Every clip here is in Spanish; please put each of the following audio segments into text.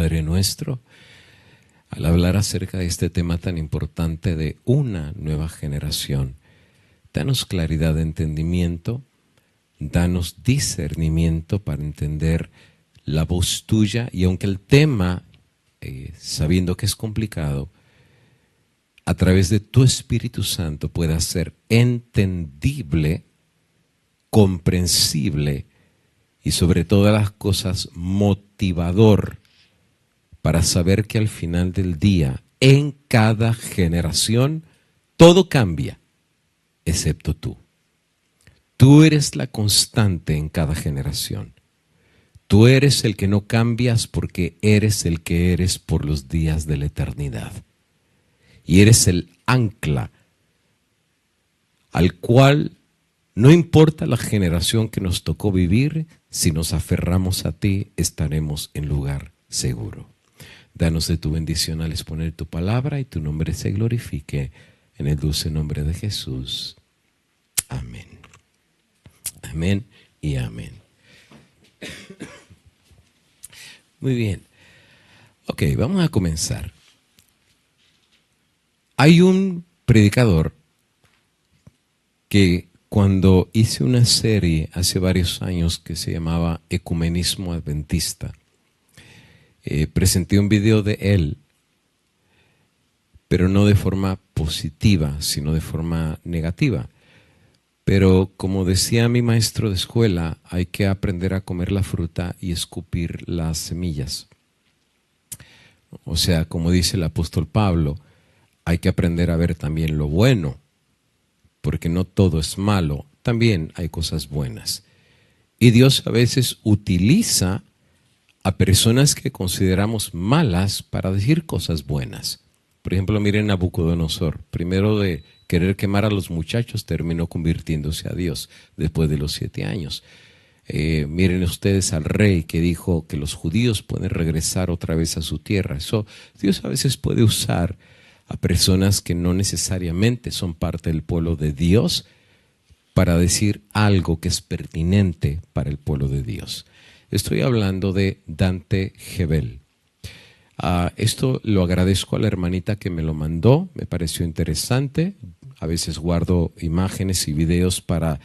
Padre nuestro, al hablar acerca de este tema tan importante de una nueva generación, danos claridad de entendimiento, danos discernimiento para entender la voz tuya, y aunque el tema, sabiendo que es complicado, a través de tu Espíritu Santo pueda ser entendible, comprensible y sobre todas las cosas motivador para saber que al final del día, en cada generación, todo cambia, excepto tú. Tú eres la constante en cada generación. Tú eres el que no cambias porque eres el que eres por los días de la eternidad. Y eres el ancla al cual no importa la generación que nos tocó vivir, si nos aferramos a ti, estaremos en lugar seguro. Danos de tu bendición al exponer tu palabra y tu nombre se glorifique en el dulce nombre de Jesús. Amén. Amén y amén. Muy bien. Ok, vamos a comenzar. Hay un predicador que cuando hice una serie hace varios años que se llamaba Ecumenismo Adventista, presenté un video de él, pero no de forma positiva, sino de forma negativa. Pero como decía mi maestro de escuela, hay que aprender a comer la fruta y escupir las semillas. O sea, como dice el apóstol Pablo, hay que aprender a ver también lo bueno, porque no todo es malo, también hay cosas buenas. Y Dios a veces utiliza a personas que consideramos malas para decir cosas buenas. Por ejemplo, miren Nabucodonosor, primero de querer quemar a los muchachos, terminó convirtiéndose a Dios después de los 7 años. Miren ustedes al rey que dijo que los judíos pueden regresar otra vez a su tierra. Eso, Dios a veces puede usar a personas que no necesariamente son parte del pueblo de Dios para decir algo que es pertinente para el pueblo de Dios. Estoy hablando de Dante Gebel. Esto lo agradezco a la hermanita que me lo mandó, me pareció interesante. A veces guardo imágenes y videos para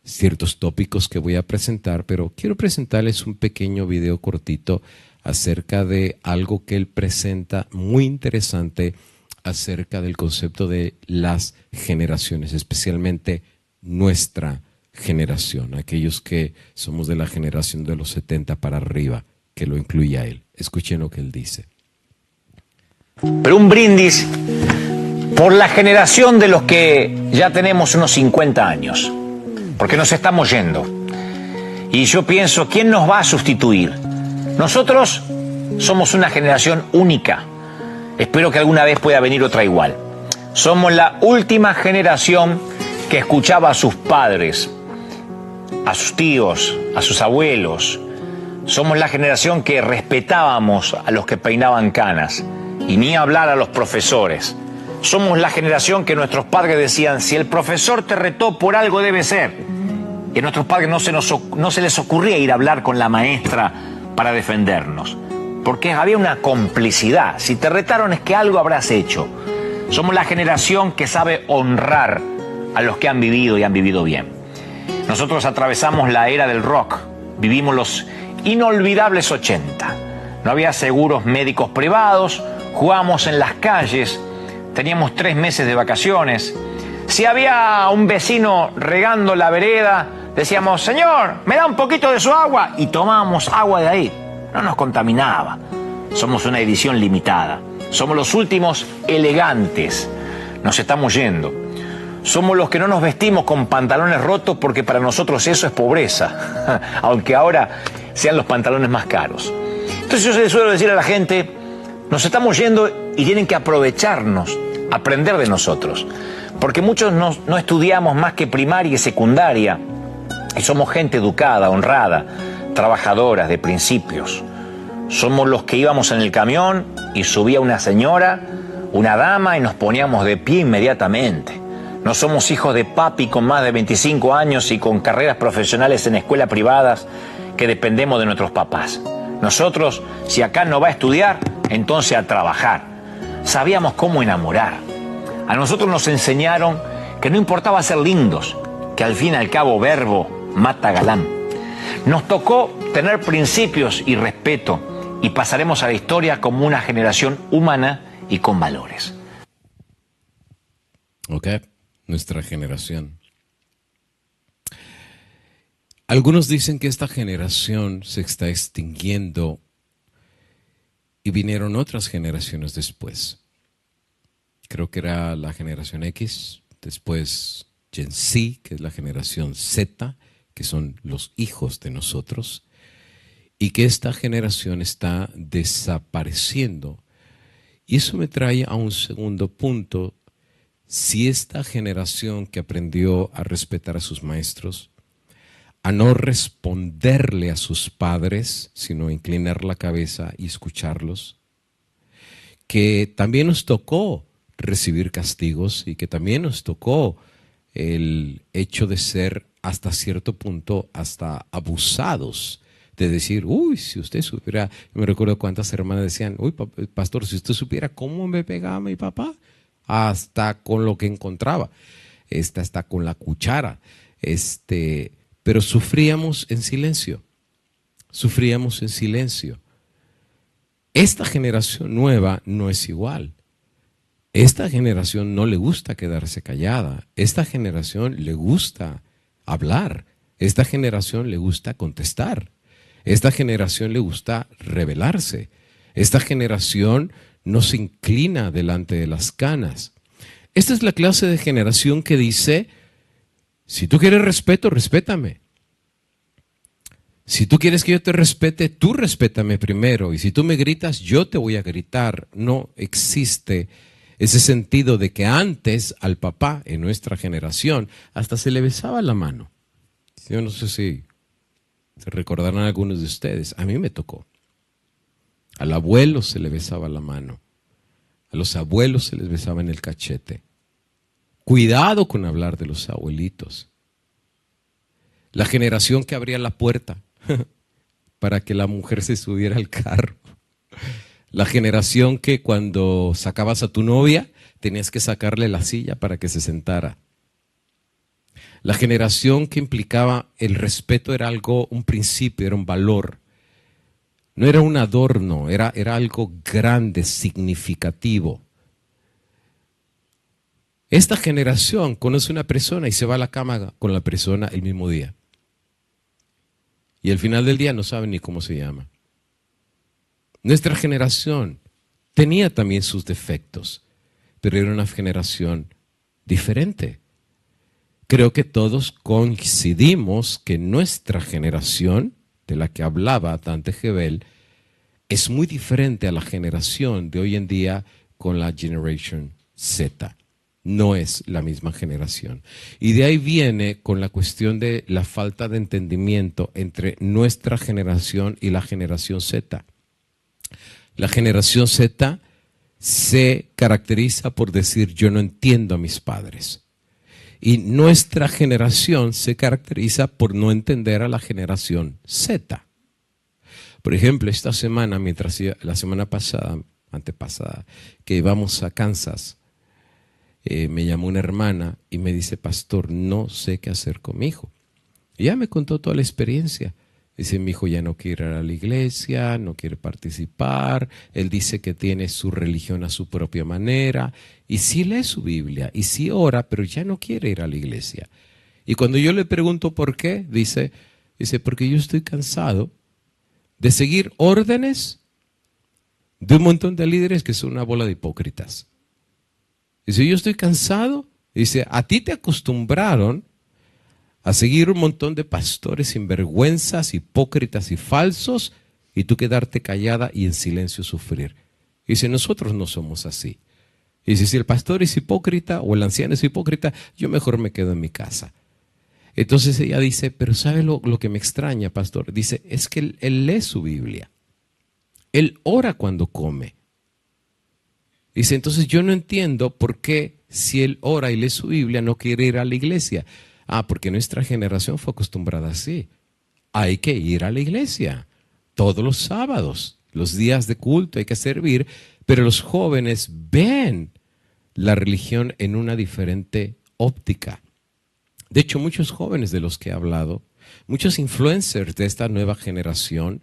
ciertos tópicos que voy a presentar, pero quiero presentarles un pequeño video cortito acerca de algo que él presenta muy interesante acerca del concepto de las generaciones, especialmente nuestra generación, aquellos que somos de la generación de los 70 para arriba, que lo incluye a él. Escuchen lo que él dice. Pero un brindis por la generación de los que ya tenemos unos 50 años, porque nos estamos yendo. Y yo pienso, ¿quién nos va a sustituir? Nosotros somos una generación única. Espero que alguna vez pueda venir otra igual. Somos la última generación que escuchaba a sus padres, a sus tíos, a sus abuelos. Somos la generación que respetábamos a los que peinaban canas, y ni hablar a los profesores. Somos la generación que nuestros padres decían, si el profesor te retó por algo debe ser. Y a nuestros padres no se les ocurría ir a hablar con la maestra para defendernos, porque había una complicidad. Si te retaron es que algo habrás hecho. Somos la generación que sabe honrar a los que han vivido y han vivido bien. Nosotros atravesamos la era del rock, vivimos los inolvidables 80. No había seguros médicos privados, jugábamos en las calles, teníamos 3 meses de vacaciones. Si había un vecino regando la vereda, decíamos, señor, ¿me da un poquito de su agua? Y tomábamos agua de ahí. No nos contaminaba. Somos una edición limitada. Somos los últimos elegantes. Nos estamos yendo. Somos los que no nos vestimos con pantalones rotos porque para nosotros eso es pobreza. Aunque ahora sean los pantalones más caros. Entonces yo le suelo decir a la gente, nos estamos yendo y tienen que aprovecharnos, aprender de nosotros. Porque muchos no estudiamos más que primaria y secundaria. Y somos gente educada, honrada, trabajadoras, de principios. Somos los que íbamos en el camión y subía una señora, una dama, y nos poníamos de pie inmediatamente. No somos hijos de papi con más de 25 años y con carreras profesionales en escuelas privadas que dependemos de nuestros papás. Nosotros, si acá no va a estudiar, entonces a trabajar. Sabíamos cómo enamorar. A nosotros nos enseñaron que no importaba ser lindos, que al fin y al cabo verbo mata galán. Nos tocó tener principios y respeto y pasaremos a la historia como una generación humana y con valores. Ok, nuestra generación. Algunos dicen que esta generación se está extinguiendo y vinieron otras generaciones después. Creo que era la generación X, después Gen Z, que es la generación Z, que son los hijos de nosotros, y que esta generación está desapareciendo. Y eso me trae a un segundo punto. Si esta generación que aprendió a respetar a sus maestros, a no responderle a sus padres, sino inclinar la cabeza y escucharlos, que también nos tocó recibir castigos y que también nos tocó el hecho de ser hasta cierto punto hasta abusados, de decir, uy, si usted supiera, me recuerdo cuántas hermanas decían, uy, pastor, si usted supiera cómo me pegaba mi papá, hasta con lo que encontraba, hasta con la cuchara, pero sufríamos en silencio, sufríamos en silencio. Esta generación nueva no es igual. Esta generación no le gusta quedarse callada. Esta generación le gusta hablar. Esta generación le gusta contestar. Esta generación le gusta rebelarse. Esta generación no se inclina delante de las canas. Esta es la clase de generación que dice, si tú quieres respeto, respétame. Si tú quieres que yo te respete, tú respétame primero. Y si tú me gritas, yo te voy a gritar. No existe ese sentido de que antes al papá en nuestra generación hasta se le besaba la mano. Yo no sé si se recordarán algunos de ustedes. A mí me tocó. Al abuelo se le besaba la mano. A los abuelos se les besaba en el cachete. Cuidado con hablar de los abuelitos. La generación que abría la puerta para que la mujer se subiera al carro. La generación que cuando sacabas a tu novia tenías que sacarle la silla para que se sentara. La generación que implicaba el respeto era algo, un principio, era un valor. No era un adorno, era algo grande, significativo. Esta generación conoce a una persona y se va a la cama con la persona el mismo día. Y al final del día no saben ni cómo se llama. Nuestra generación tenía también sus defectos, pero era una generación diferente. Creo que todos coincidimos que nuestra generación, de la que hablaba Dante Gebel, es muy diferente a la generación de hoy en día con la Generation Z. No es la misma generación. Y de ahí viene con la cuestión de la falta de entendimiento entre nuestra generación y la generación Z. La generación Z se caracteriza por decir yo no entiendo a mis padres. Y nuestra generación se caracteriza por no entender a la generación Z. Por ejemplo, esta semana, la semana pasada, antepasada, que íbamos a Kansas, me llamó una hermana y me dice, pastor, no sé qué hacer con mi hijo. Y ella me contó toda la experiencia. Dice, mi hijo ya no quiere ir a la iglesia, no quiere participar, él dice que tiene su religión a su propia manera, y sí lee su Biblia, y sí ora, pero ya no quiere ir a la iglesia. Y cuando yo le pregunto por qué, dice, porque yo estoy cansado de seguir órdenes de un montón de líderes que son una bola de hipócritas. Dice, yo estoy cansado, dice, a ti te acostumbraron a seguir un montón de pastores sinvergüenzas, hipócritas y falsos, y tú quedarte callada y en silencio sufrir. Dice, nosotros no somos así. Dice, si el pastor es hipócrita o el anciano es hipócrita, yo mejor me quedo en mi casa. Entonces ella dice, pero ¿sabe lo que me extraña, pastor? Dice, es que él lee su Biblia. Él ora cuando come. Dice, entonces yo no entiendo por qué si él ora y lee su Biblia no quiere ir a la iglesia. Porque nuestra generación fue acostumbrada así. Hay que ir a la iglesia. todos los sábados, los días de culto hay que servir, pero los jóvenes ven la religión en una diferente óptica. De hecho, muchos jóvenes de los que he hablado, muchos influencers de esta nueva generación,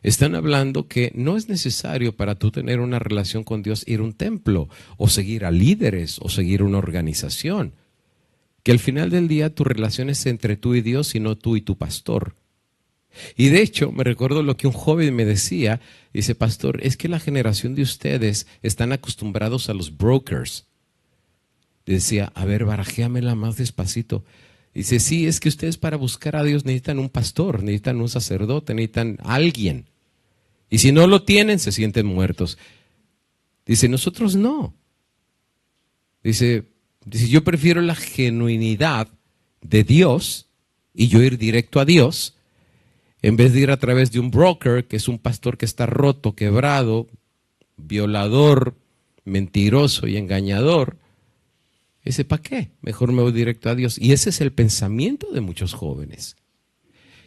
están hablando que no es necesario para tú tener una relación con Dios ir a un templo o seguir a líderes o seguir una organización. Que al final del día tu relación es entre tú y Dios y no tú y tu pastor. Y de hecho me recuerdo lo que un joven me decía, dice, pastor, es que la generación de ustedes están acostumbrados a los brokers. Decía, a ver, barajéamela más despacito. Dice, sí, es que ustedes para buscar a Dios necesitan un pastor, necesitan un sacerdote, necesitan alguien. Y si no lo tienen, se sienten muertos. Dice, nosotros no. Dice, yo prefiero la genuinidad de Dios y yo ir directo a Dios en vez de ir a través de un broker, que es un pastor que está roto, quebrado, violador, mentiroso y engañador. Ese, ¿para qué? Mejor me voy directo a Dios. Y ese es el pensamiento de muchos jóvenes.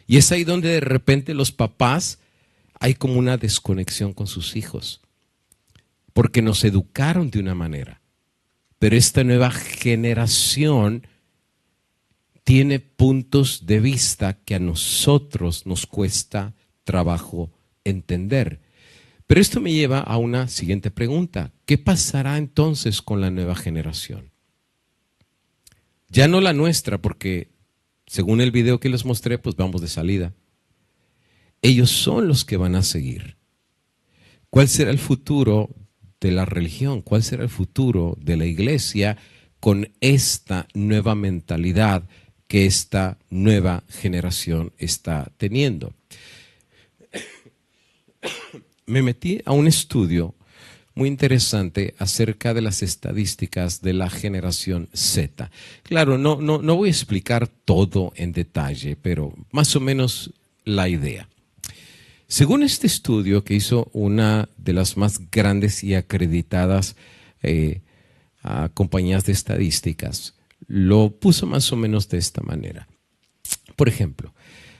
Y es ahí donde de repente los papás hay como una desconexión con sus hijos. Porque nos educaron de una manera. Pero esta nueva generación tiene puntos de vista que a nosotros nos cuesta trabajo entender. Pero esto me lleva a una siguiente pregunta. ¿Qué pasará entonces con la nueva generación? Ya no la nuestra, porque según el video que les mostré, pues vamos de salida. Ellos son los que van a seguir. ¿Cuál será el futuro de la religión? ¿Cuál será el futuro de la iglesia con esta nueva mentalidad que esta nueva generación está teniendo? Me metí a un estudio muy interesante acerca de las estadísticas de la generación Z. Claro, no voy a explicar todo en detalle, pero más o menos la idea. Según este estudio que hizo una de las más grandes y acreditadas compañías de estadísticas, lo puso más o menos de esta manera. Por ejemplo,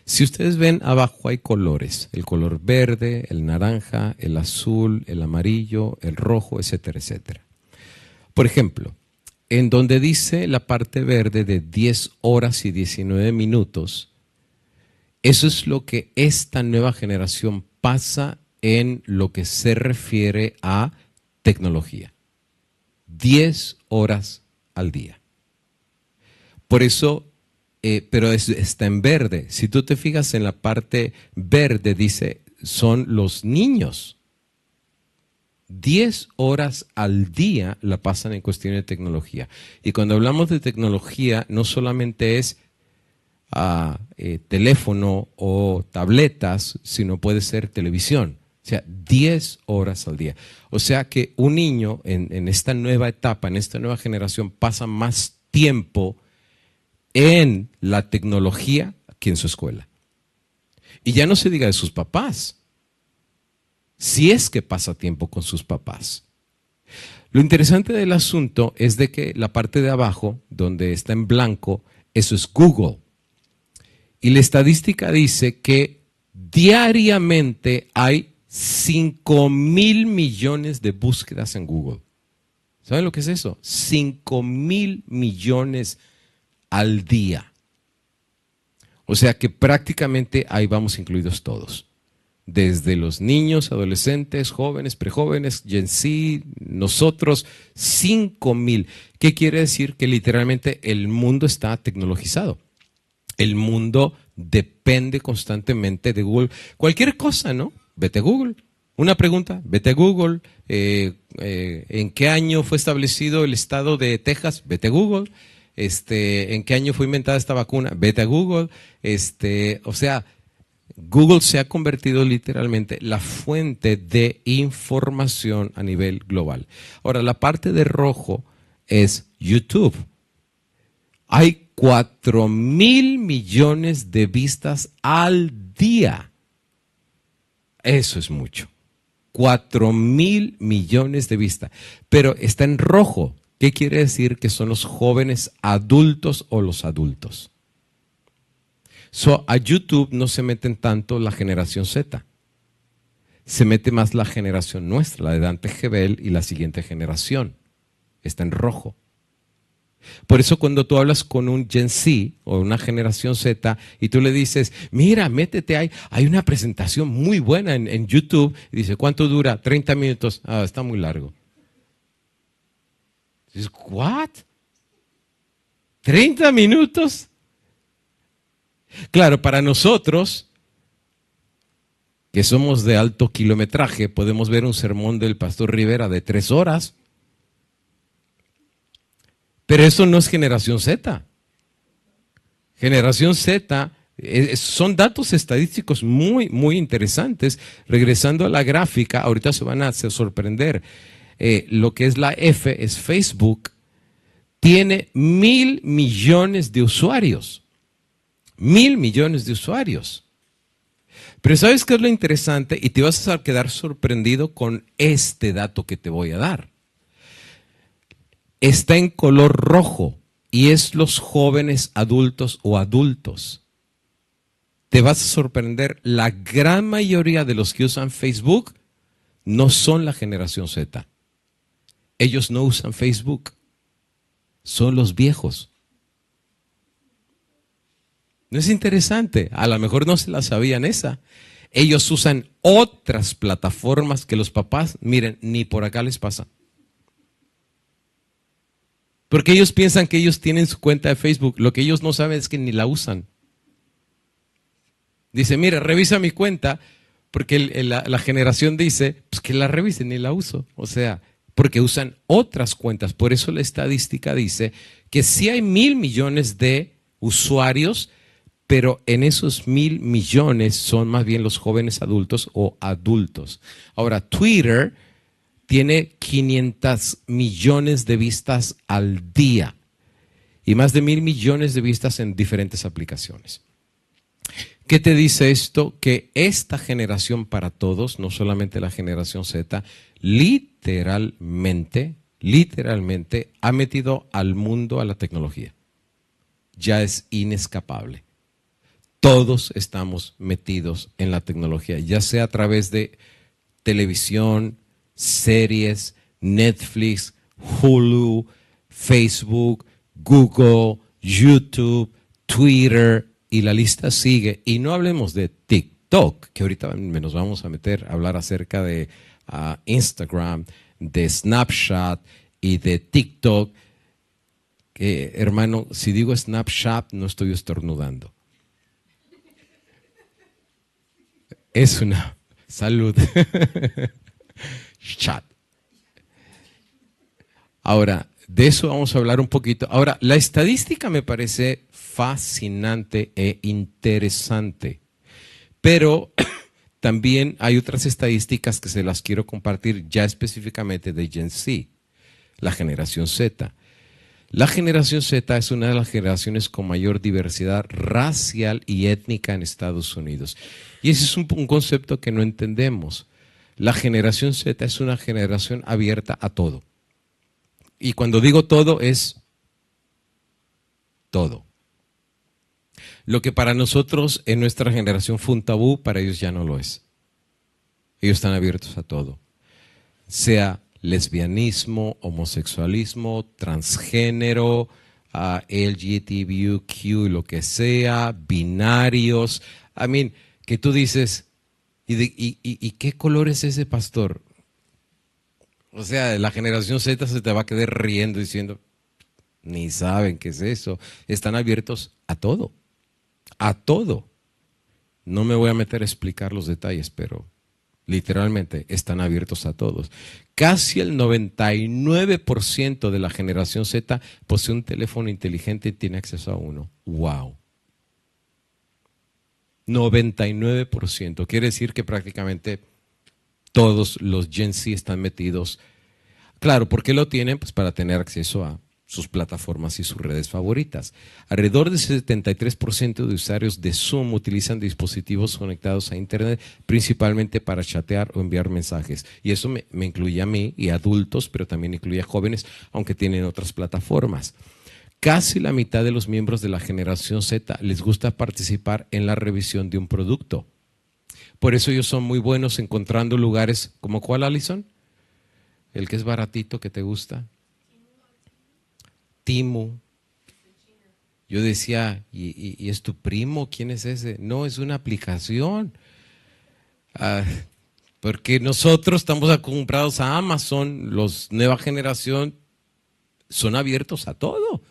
si ustedes ven abajo hay colores, el color verde, el naranja, el azul, el amarillo, el rojo, etcétera, etcétera. Por ejemplo, en donde dice la parte verde de 10 horas y 19 minutos, eso es lo que esta nueva generación pasa en lo que se refiere a tecnología. 10 horas al día. Por eso, pero está en verde. Si tú te fijas en la parte verde, dice, son los niños. 10 horas al día la pasan en cuestión de tecnología. Y cuando hablamos de tecnología, no solamente es teléfono o tabletas, sino puede ser televisión. O sea, 10 horas al día. O sea que un niño en esta nueva etapa, en esta nueva generación, pasa más tiempo en la tecnología que en su escuela. Y ya no se diga de sus papás, si es que pasa tiempo con sus papás. Lo interesante del asunto es de que la parte de abajo, donde está en blanco, eso es Google. Y la estadística dice que diariamente hay 5,000 millones de búsquedas en Google. ¿Saben lo que es eso? 5,000 millones al día. O sea que prácticamente ahí vamos incluidos todos. Desde los niños, adolescentes, jóvenes, prejóvenes, Gen Z, nosotros, 5,000. ¿Qué quiere decir? Que literalmente el mundo está tecnologizado. El mundo depende constantemente de Google. Cualquier cosa, ¿no? Vete a Google. Una pregunta, vete a Google. ¿En qué año fue establecido el estado de Texas? Vete a Google. ¿En qué año fue inventada esta vacuna? Vete a Google. O sea, Google se ha convertido literalmente la fuente de información a nivel global. Ahora, la parte de rojo es YouTube. Hay 4,000 millones de vistas al día. Eso es mucho. 4,000 millones de vistas. Pero está en rojo. ¿Qué quiere decir? Que son los jóvenes adultos o los adultos. A YouTube no se meten tanto la generación Z. se mete más la generación nuestra, la de Dante Gebel y la siguiente generación. Está en rojo. Por eso cuando tú hablas con un Gen Z o una generación Z y tú le dices, mira, métete, hay una presentación muy buena en YouTube, y dice, ¿cuánto dura? 30 minutos. Ah, está muy largo. Dices, ¿what? ¿30 minutos? Claro, para nosotros, que somos de alto kilometraje, podemos ver un sermón del pastor Rivera de 3 horas. Pero eso no es generación Z. Generación Z son datos estadísticos muy, muy interesantes. Regresando a la gráfica, ahorita se van a sorprender. Lo que es la F es Facebook. Tiene 1.000 millones de usuarios. 1.000 millones de usuarios. Pero ¿sabes qué es lo interesante? Y te vas a quedar sorprendido con este dato que te voy a dar. Está en color rojo y es los jóvenes adultos o adultos. Te vas a sorprender, la gran mayoría de los que usan Facebook no son la generación Z. Ellos no usan Facebook, son los viejos. ¿No es interesante? A lo mejor no se la sabían esa. Ellos usan otras plataformas que los papás, miren, ni por acá les pasa. Porque ellos piensan que ellos tienen su cuenta de Facebook. Lo que ellos no saben es que ni la usan. Dice, mira, revisa mi cuenta, porque la generación dice, pues que la revisen, ni la uso. O sea, porque usan otras cuentas. Por eso la estadística dice que sí hay 1.000 millones de usuarios, pero en esos 1.000 millones son más bien los jóvenes adultos o adultos. Ahora, Twitter tiene 500 millones de vistas al día y más de 1.000 millones de vistas en diferentes aplicaciones. ¿Qué te dice esto? Que esta generación para todos, no solamente la generación Z, literalmente ha metido al mundo a la tecnología. Ya es inescapable. Todos estamos metidos en la tecnología, ya sea a través de televisión, series, Netflix, Hulu, Facebook, Google, YouTube, Twitter, y la lista sigue. Y no hablemos de TikTok, que ahorita nos vamos a meter a hablar acerca de Instagram, de Snapchat y de TikTok. Hermano, si digo Snapchat, no estoy estornudando. Es una salud. Chat. Ahora, de eso vamos a hablar un poquito. Ahora, la estadística me parece fascinante e interesante, pero también hay otras estadísticas que se las quiero compartir ya específicamente de Gen Z, la generación Z. La generación Z es una de las generaciones con mayor diversidad racial y étnica en Estados Unidos. Y ese es un concepto que no entendemos. La generación Z es una generación abierta a todo. Y cuando digo todo, es todo. Lo que para nosotros en nuestra generación fue un tabú, para ellos ya no lo es. Ellos están abiertos a todo. Sea lesbianismo, homosexualismo, transgénero, LGBTQ, lo que sea, binarios. Que tú dices, ¿y qué color es ese pastor? O sea, la generación Z se te va a quedar riendo diciendo, ni saben qué es eso. Están abiertos a todo, a todo. No me voy a meter a explicar los detalles, pero literalmente están abiertos a todos. Casi el 99% de la generación Z posee un teléfono inteligente y tiene acceso a uno. ¡Wow! 99%. Quiere decir que prácticamente todos los Gen Z están metidos. Claro, ¿por qué lo tienen? Pues para tener acceso a sus plataformas y sus redes favoritas. Alrededor del 73% de usuarios de Zoom utilizan dispositivos conectados a Internet, principalmente para chatear o enviar mensajes. Y eso me incluye a mí y a adultos, pero también incluye a jóvenes, aunque tienen otras plataformas. Casi la mitad de los miembros de la generación Z les gusta participar en la revisión de un producto. Por eso ellos son muy buenos encontrando lugares, ¿como cuál, Alison? El que es baratito, que te gusta. Temu. Yo decía, ¿y es tu primo? ¿Quién es ese? No, es una aplicación. Porque nosotros estamos acostumbrados a Amazon, los nueva generación son abiertos a todo.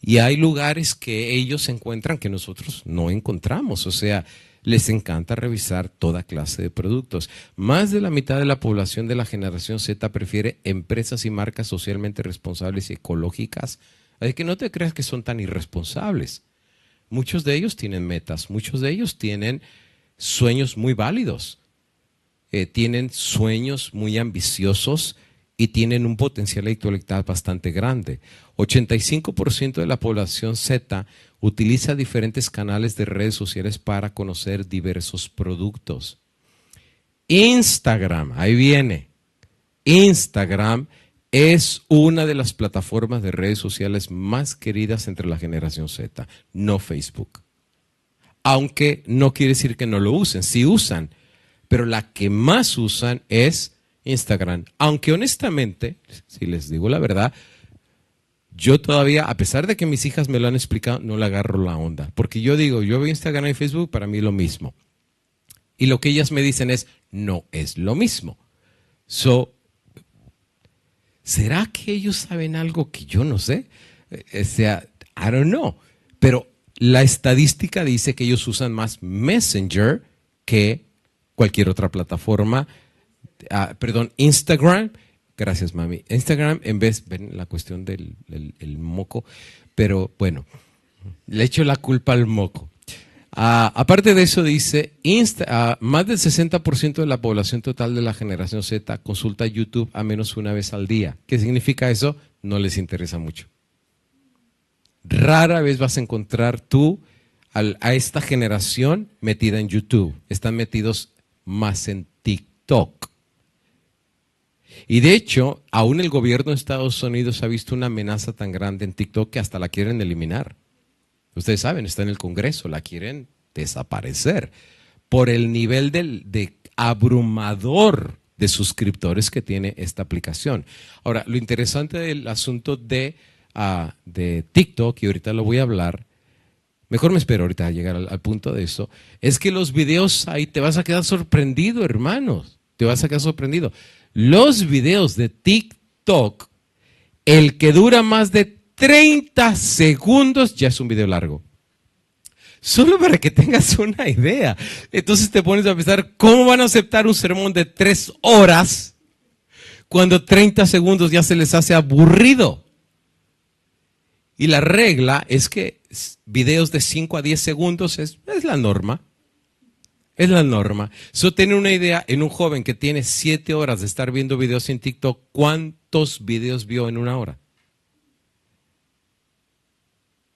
Y hay lugares que ellos encuentran que nosotros no encontramos. O sea, les encanta revisar toda clase de productos. Más de la mitad de la población de la generación Z prefiere empresas y marcas socialmente responsables y ecológicas. Así que no te creas que son tan irresponsables. Muchos de ellos tienen metas, muchos de ellos tienen sueños muy válidos, tienen sueños muy ambiciosos y tienen un potencial intelectual bastante grande. 85% de la población Z utiliza diferentes canales de redes sociales para conocer diversos productos. Instagram, ahí viene. Instagram es una de las plataformas de redes sociales más queridas entre la generación Z, no Facebook. Aunque no quiere decir que no lo usen, sí usan, pero la que más usan es Instagram. Aunque honestamente, si les digo la verdad, yo todavía, a pesar de que mis hijas me lo han explicado, no le agarro la onda. Porque yo digo, yo veo Instagram y Facebook, para mí es lo mismo. Y lo que ellas me dicen es, no es lo mismo. ¿Será que ellos saben algo que yo no sé? O sea, I don't know. Pero la estadística dice que ellos usan más Messenger que cualquier otra plataforma. Instagram. Gracias, mami. Instagram, en vez, ven la cuestión del el moco, pero bueno, le echo la culpa al moco. Aparte de eso, dice, más del 60% de la población total de la generación Z consulta YouTube a menos una vez al día. ¿Qué significa eso? No les interesa mucho. Rara vez vas a encontrar tú a esta generación metida en YouTube. Están metidos más en TikTok. Y de hecho, aún el gobierno de Estados Unidos ha visto una amenaza tan grande en TikTok que hasta la quieren eliminar. Ustedes saben, está en el Congreso, la quieren desaparecer por el nivel de abrumador de suscriptores que tiene esta aplicación. Ahora, lo interesante del asunto de TikTok, y ahorita lo voy a hablar, mejor me espero ahorita a llegar al punto de eso, es que los videos ahí te vas a quedar sorprendido, hermanos, te vas a quedar sorprendido. Los videos de TikTok, el que dura más de 30 segundos ya es un video largo. Solo para que tengas una idea. Entonces te pones a pensar, ¿cómo van a aceptar un sermón de 3 horas cuando 30 segundos ya se les hace aburrido? Y la regla es que videos de 5 a 10 segundos es la norma. Es la norma. Solo tener una idea, en un joven que tiene 7 horas de estar viendo videos en TikTok, ¿cuántos videos vio en una hora?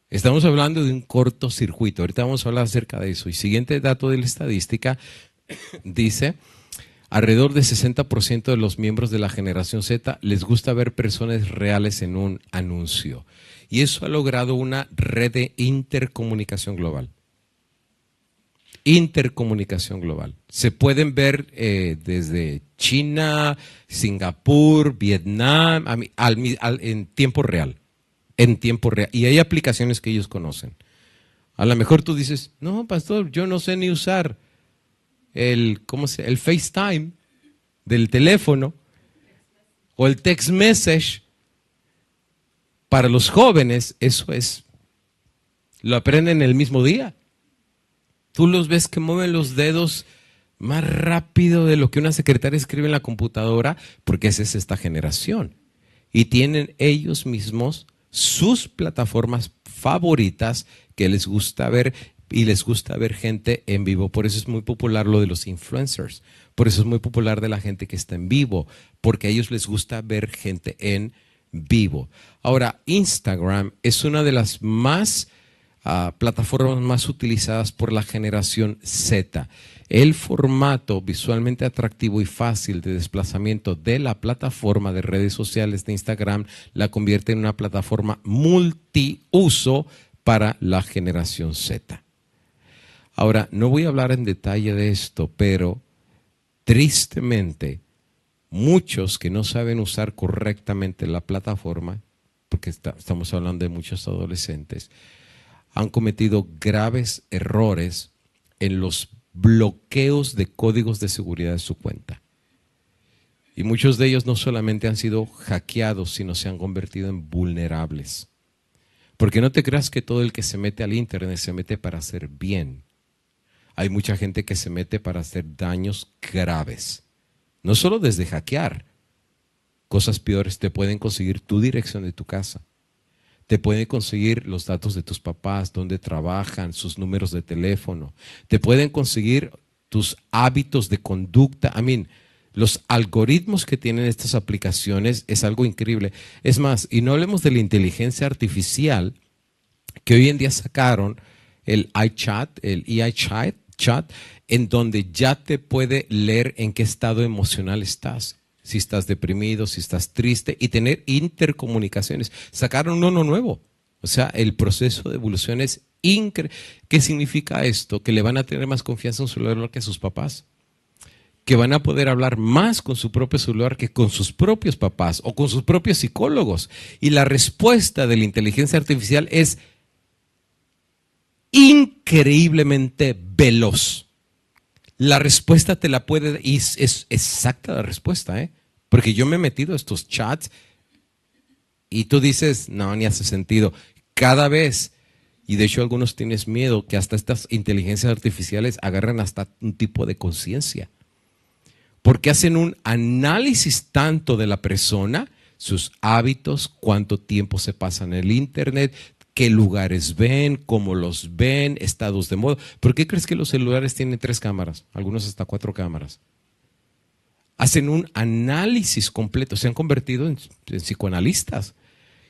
Estamos hablando de un cortocircuito. Ahorita vamos a hablar acerca de eso. Y siguiente dato de la estadística dice, alrededor del 60% de los miembros de la generación Z les gusta ver personas reales en un anuncio. Y eso ha logrado una red de intercomunicación global. Intercomunicación global. Se pueden ver desde China, Singapur, Vietnam, en tiempo real. En tiempo real. Y hay aplicaciones que ellos conocen. A lo mejor tú dices, no, pastor, yo no sé ni usar el FaceTime del teléfono o el text message. Para los jóvenes, eso es, lo aprenden el mismo día. Tú los ves que mueven los dedos más rápido de lo que una secretaria escribe en la computadora, porque esa es esta generación. Y tienen ellos mismos sus plataformas favoritas que les gusta ver, y les gusta ver gente en vivo. Por eso es muy popular lo de los influencers. Por eso es muy popular de la gente que está en vivo, porque a ellos les gusta ver gente en vivo. Ahora, Instagram es una de las plataformas más utilizadas por la generación Z. El formato visualmente atractivo y fácil de desplazamiento de la plataforma de redes sociales de Instagram la convierte en una plataforma multiuso para la generación Z. Ahora, no voy a hablar en detalle de esto, pero tristemente, muchos que no saben usar correctamente la plataforma, porque estamos hablando de muchos adolescentes, han cometido graves errores en los bloqueos de códigos de seguridad de su cuenta. Y muchos de ellos no solamente han sido hackeados, sino se han convertido en vulnerables. Porque no te creas que todo el que se mete al internet se mete para hacer bien. Hay mucha gente que se mete para hacer daños graves. No solo desde hackear. Cosas peores, te pueden conseguir tu dirección de tu casa. Te pueden conseguir los datos de tus papás, dónde trabajan, sus números de teléfono. Te pueden conseguir tus hábitos de conducta. Los algoritmos que tienen estas aplicaciones es algo increíble. Es más, y no hablemos de la inteligencia artificial, que hoy en día sacaron el iChat, el EI-Chat, en donde ya te puede leer en qué estado emocional estás. Si estás deprimido, si estás triste, y tener intercomunicaciones. Sacaron uno nuevo. O sea, el proceso de evolución es increíble. ¿Qué significa esto? Que le van a tener más confianza en su celular que a sus papás. Que van a poder hablar más con su propio celular que con sus propios papás o con sus propios psicólogos. Y la respuesta de la inteligencia artificial es increíblemente veloz. La respuesta te la puede, y es exacta la respuesta, porque yo me he metido a estos chats y tú dices, no, ni hace sentido. Cada vez, y de hecho algunos tienes miedo que hasta estas inteligencias artificiales agarren hasta un tipo de conciencia. Porque hacen un análisis tanto de la persona, sus hábitos, cuánto tiempo se pasa en el internet, qué lugares ven, cómo los ven, estados de modo. ¿Por qué crees que los celulares tienen 3 cámaras? Algunos hasta 4 cámaras. Hacen un análisis completo, se han convertido en psicoanalistas.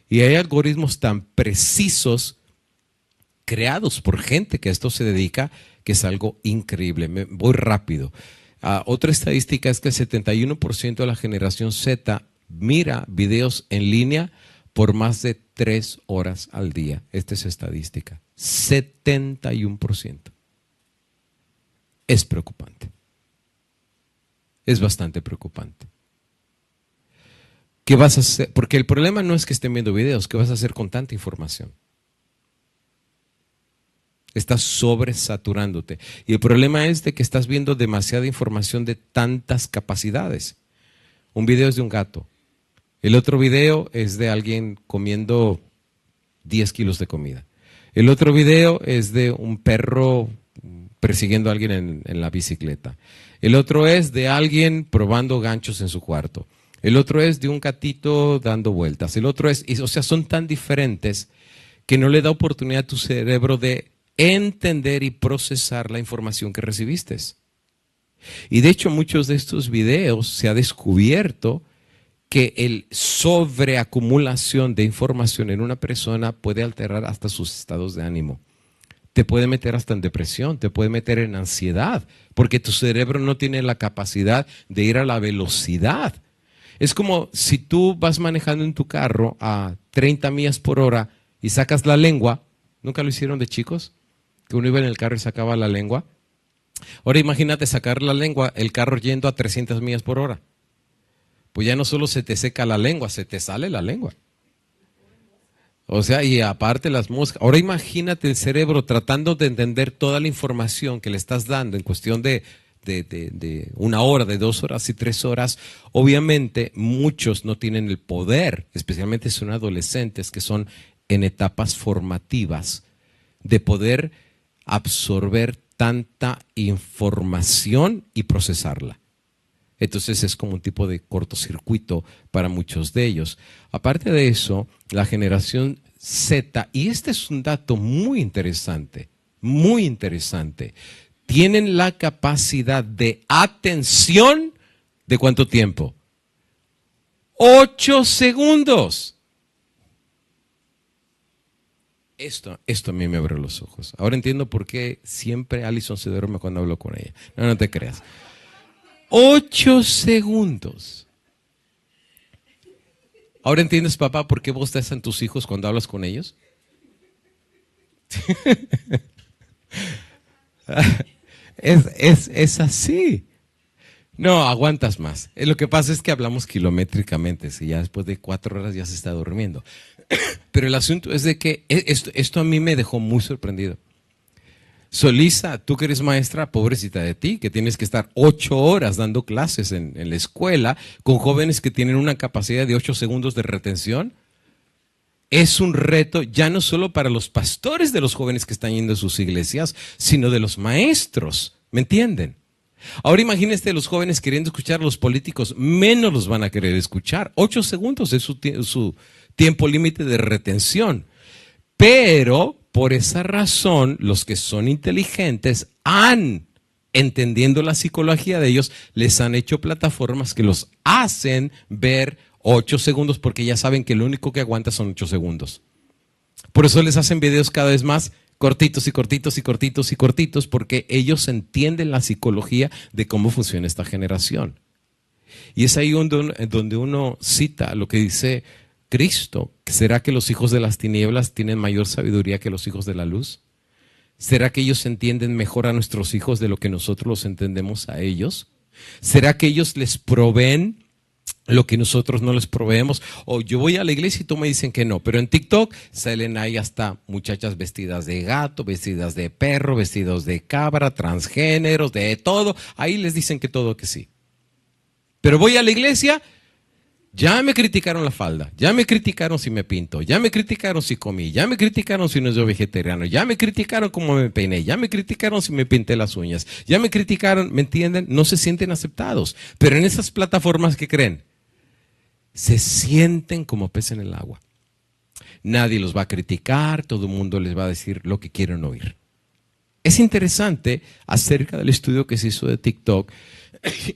Y hay algoritmos tan precisos creados por gente que a esto se dedica, que es algo increíble. Voy rápido. Otra estadística es que el 71% de la generación Z mira videos en línea por más de 3 horas al día. Esta es estadística. 71%. Es preocupante. Es bastante preocupante. ¿Qué vas a hacer? Porque el problema no es que estén viendo videos. ¿Qué vas a hacer con tanta información? Estás sobresaturándote. Y el problema es de que estás viendo demasiada información de tantas capacidades. Un video es de un gato. El otro video es de alguien comiendo 10 kilos de comida. El otro video es de un perro persiguiendo a alguien en la bicicleta. El otro es de alguien probando ganchos en su cuarto. El otro es de un gatito dando vueltas. El otro es, o sea, son tan diferentes que no le da oportunidad a tu cerebro de entender y procesar la información que recibiste. Y de hecho muchos de estos videos se ha descubierto que el sobreacumulación de información en una persona puede alterar hasta sus estados de ánimo. Te puede meter hasta en depresión, te puede meter en ansiedad, porque tu cerebro no tiene la capacidad de ir a la velocidad. Es como si tú vas manejando en tu carro a 30 millas por hora y sacas la lengua. ¿Nunca lo hicieron de chicos? Que uno iba en el carro y sacaba la lengua. Ahora imagínate sacar la lengua, el carro yendo a 300 millas por hora. Pues ya no solo se te seca la lengua, se te sale la lengua. O sea, y aparte las moscas. Ahora imagínate el cerebro tratando de entender toda la información que le estás dando en cuestión de 1 hora, de 2 horas y 3 horas. Obviamente muchos no tienen el poder, especialmente si son adolescentes que son en etapas formativas, de poder absorber tanta información y procesarla. Entonces es como un tipo de cortocircuito para muchos de ellos. Aparte de eso, la generación Z, y este es un dato muy interesante, tienen la capacidad de atención ¿de cuánto tiempo? 8 segundos. Esto a mí me abre los ojos. Ahora entiendo por qué siempre Alison se duerme cuando hablo con ella. No te creas. 8 segundos. ¿Ahora entiendes, papá, por qué vos te a tus hijos cuando hablas con ellos? Es así. No, aguantas más. Lo que pasa es que hablamos kilométricamente, si ya después de 4 horas ya se está durmiendo. Pero el asunto es de que esto a mí me dejó muy sorprendido. Solisa, tú que eres maestra, pobrecita de ti, que tienes que estar 8 horas dando clases en la escuela con jóvenes que tienen una capacidad de 8 segundos de retención. Es un reto ya no solo para los pastores de los jóvenes que están yendo a sus iglesias, sino de los maestros. ¿Me entienden? Ahora imagínense los jóvenes queriendo escuchar a los políticos, menos los van a querer escuchar. 8 segundos es su tiempo límite de retención. Pero por esa razón, los que son inteligentes entendiendo la psicología de ellos, les han hecho plataformas que los hacen ver 8 segundos porque ya saben que lo único que aguanta son 8 segundos. Por eso les hacen videos cada vez más cortitos y cortitos y cortitos y cortitos, porque ellos entienden la psicología de cómo funciona esta generación. Y es ahí donde uno cita lo que dice Cristo. ¿Será que los hijos de las tinieblas tienen mayor sabiduría que los hijos de la luz? ¿Será que ellos entienden mejor a nuestros hijos de lo que nosotros los entendemos a ellos? ¿Será que ellos les proveen lo que nosotros no les proveemos? O yo voy a la iglesia y tú me dicen que no, pero en TikTok salen ahí hasta muchachas vestidas de gato, vestidas de perro, vestidos de cabra, transgéneros, de todo. Ahí les dicen que todo que sí. Pero voy a la iglesia, ya me criticaron la falda, ya me criticaron si me pinto, ya me criticaron si comí, ya me criticaron si no soy vegetariano, ya me criticaron cómo me peiné, ya me criticaron si me pinté las uñas, ya me criticaron, ¿me entienden? No se sienten aceptados. Pero en esas plataformas, ¿qué creen? Se sienten como pez en el agua. Nadie los va a criticar, todo el mundo les va a decir lo que quieren oír. Es interesante acerca del estudio que se hizo de TikTok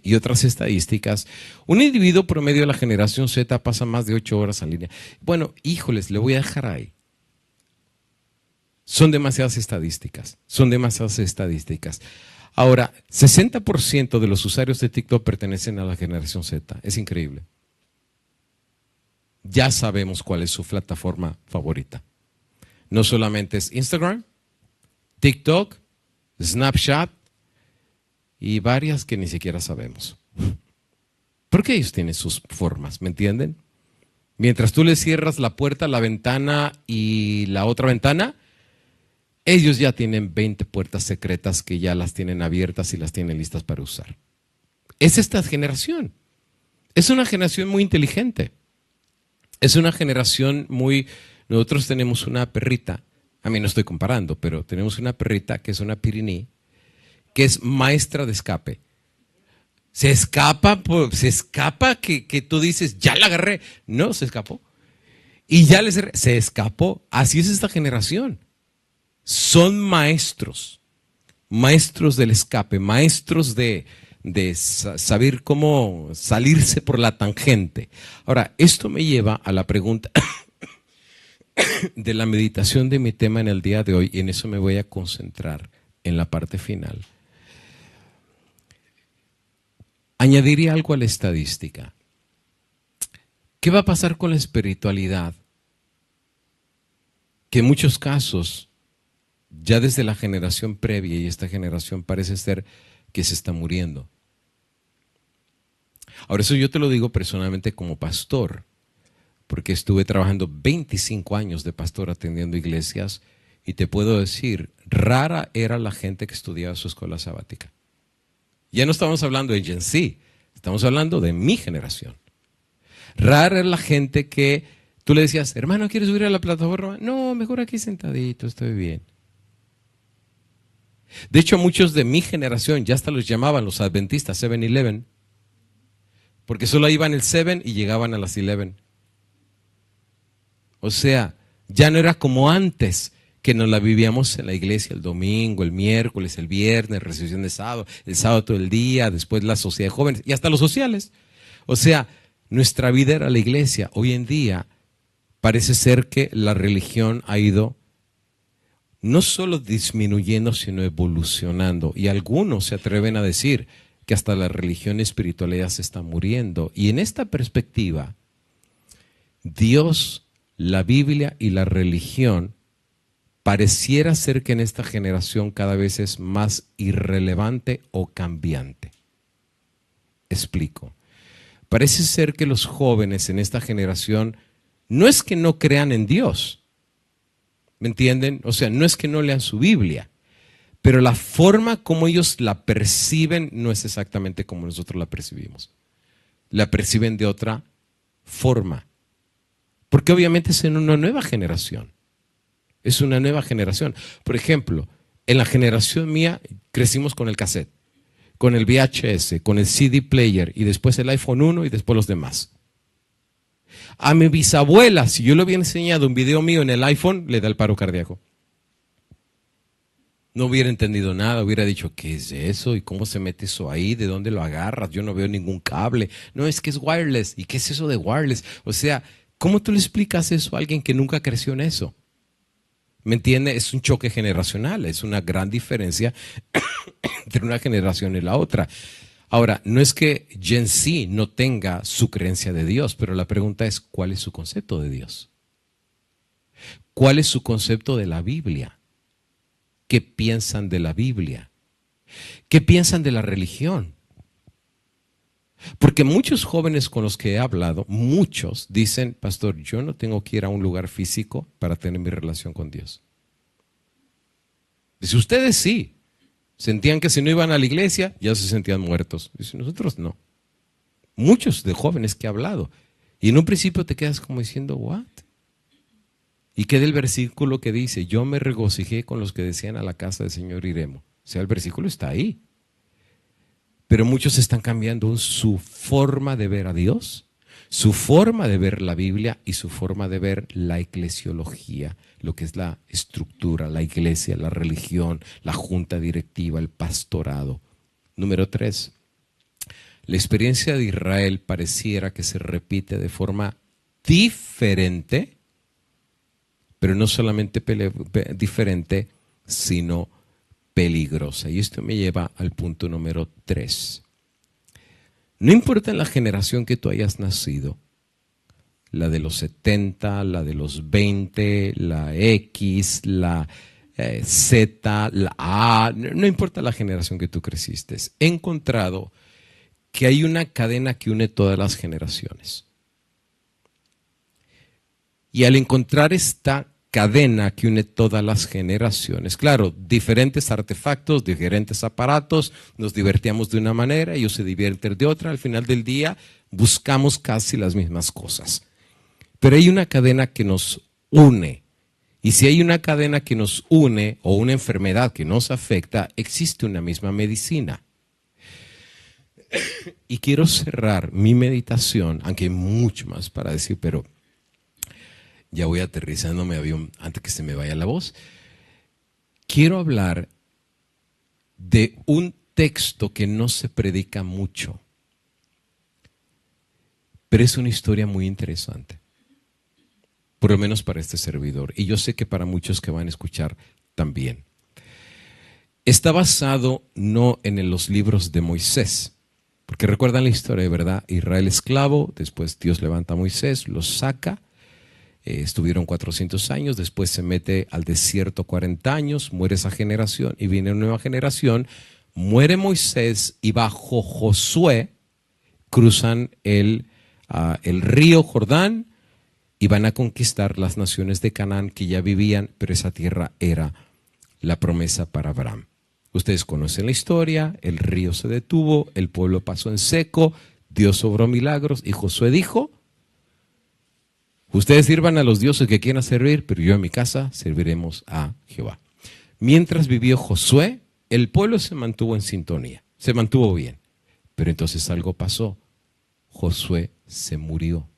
y otras estadísticas. Un individuo promedio de la generación Z pasa más de 8 horas en línea. Bueno, híjoles, le voy a dejar ahí. Son demasiadas estadísticas, Ahora, 60% de los usuarios de TikTok pertenecen a la generación Z. Es increíble. Ya sabemos cuál es su plataforma favorita. No solamente es Instagram, TikTok, Snapchat y varias que ni siquiera sabemos. Porque ellos tienen sus formas, ¿me entienden? Mientras tú les cierras la puerta, la ventana y la otra ventana, ellos ya tienen 20 puertas secretas que ya las tienen abiertas y las tienen listas para usar. Es esta generación. Es una generación muy inteligente. Es una generación muy... Nosotros tenemos una perrita, a mí no estoy comparando, pero tenemos una perrita que es una Pyrenees, que es maestra de escape. Se escapa que tú dices, ya la agarré. No, se escapó. Y ya se escapó. Así es esta generación. Son maestros del escape, maestros de saber cómo salirse por la tangente. Ahora, esto me lleva a la pregunta de la meditación de mi tema en el día de hoy, y en eso me voy a concentrar en la parte final. Añadiría algo a la estadística. ¿Qué va a pasar con la espiritualidad? Que en muchos casos, ya desde la generación previa y esta generación parece ser que se está muriendo. Ahora, eso yo te lo digo personalmente como pastor, porque estuve trabajando 25 años de pastor atendiendo iglesias y te puedo decir, rara era la gente que estudiaba su escuela sabática. Ya no estamos hablando de Gen Z, estamos hablando de mi generación. Rara era la gente que tú le decías, hermano, ¿quieres subir a la plataforma? No, mejor aquí sentadito, estoy bien. De hecho, muchos de mi generación ya hasta los llamaban los adventistas 7-Eleven, porque solo iban el 7 y llegaban a las 11. O sea, ya no era como antes, que nos la vivíamos en la iglesia el domingo, el miércoles, el viernes, recepción de sábado, el sábado todo el día, después la sociedad de jóvenes y hasta los sociales. O sea, nuestra vida era la iglesia. Hoy en día parece ser que la religión ha ido no solo disminuyendo, sino evolucionando. Y algunos se atreven a decir que hasta la religión y espiritualidad se está muriendo. Y en esta perspectiva, Dios, la Biblia y la religión pareciera ser que en esta generación cada vez es más irrelevante o cambiante. Explico. Parece ser que los jóvenes en esta generación no es que no crean en Dios, ¿me entienden? O sea, no es que no lean su Biblia, pero la forma como ellos la perciben no es exactamente como nosotros la percibimos. La perciben de otra forma, porque obviamente es en una nueva generación. Es una nueva generación. Por ejemplo, en la generación mía crecimos con el cassette, con el VHS, con el CD player y después el iPhone 1 y después los demás. A mi bisabuela, si yo le hubiera enseñado un video mío en el iPhone, le da el paro cardíaco. No hubiera entendido nada, hubiera dicho, ¿qué es eso? ¿Y cómo se mete eso ahí? ¿De dónde lo agarras? Yo no veo ningún cable. No, es que es wireless. ¿Y qué es eso de wireless? O sea, ¿cómo tú le explicas eso a alguien que nunca creció en eso? ¿Me entiende? Es un choque generacional, es una gran diferencia entre una generación y la otra. Ahora, no es que Gen Z no tenga su creencia de Dios, pero la pregunta es, ¿cuál es su concepto de Dios? ¿Cuál es su concepto de la Biblia? ¿Qué piensan de la Biblia? ¿Qué piensan de la religión? Porque muchos jóvenes con los que he hablado, muchos dicen, pastor, yo no tengo que ir a un lugar físico para tener mi relación con Dios. Dice, ustedes sí, sentían que si no iban a la iglesia ya se sentían muertos. Dice, nosotros no. Muchos de jóvenes que he hablado. Y en un principio te quedas como diciendo, ¿what? Y queda el versículo que dice, yo me regocijé con los que decían a la casa del Señor iremos. O sea, el versículo está ahí. Pero muchos están cambiando su forma de ver a Dios, su forma de ver la Biblia y su forma de ver la eclesiología, lo que es la estructura, la iglesia, la religión, la junta directiva, el pastorado. Número 3, la experiencia de Israel pareciera que se repite de forma diferente, pero no solamente diferente, sino peligrosa. Y esto me lleva al punto número 3. No importa en la generación que tú hayas nacido, la de los 70, la de los 20, la X, la Z, la A, no importa la generación que tú creciste. He encontrado que hay una cadena que une todas las generaciones. Y al encontrar esta cadena que une todas las generaciones, claro, diferentes artefactos, diferentes aparatos, nos divertíamos de una manera, ellos se divierten de otra, al final del día buscamos casi las mismas cosas. Pero hay una cadena que nos une, y si hay una cadena que nos une o una enfermedad que nos afecta, existe una misma medicina. Y quiero cerrar mi meditación, aunque hay mucho más para decir, pero ya voy aterrizando mi avión antes que se me vaya la voz. Quiero hablar de un texto que no se predica mucho, pero es una historia muy interesante, por lo menos para este servidor, y yo sé que para muchos que van a escuchar también. Está basado no en los libros de Moisés, porque recuerdan la historia, ¿verdad? Israel esclavo, después Dios levanta a Moisés, los saca. Estuvieron 400 años, después se mete al desierto 40 años, muere esa generación y viene una nueva generación, muere Moisés y bajo Josué cruzan el río Jordán y van a conquistar las naciones de Canaán que ya vivían, pero esa tierra era la promesa para Abraham. Ustedes conocen la historia, el río se detuvo, el pueblo pasó en seco, Dios obró milagros y Josué dijo, ustedes sirvan a los dioses que quieran servir, pero yo en mi casa serviremos a Jehová. Mientras vivió Josué, el pueblo se mantuvo en sintonía, se mantuvo bien. Pero entonces algo pasó. Josué se murió.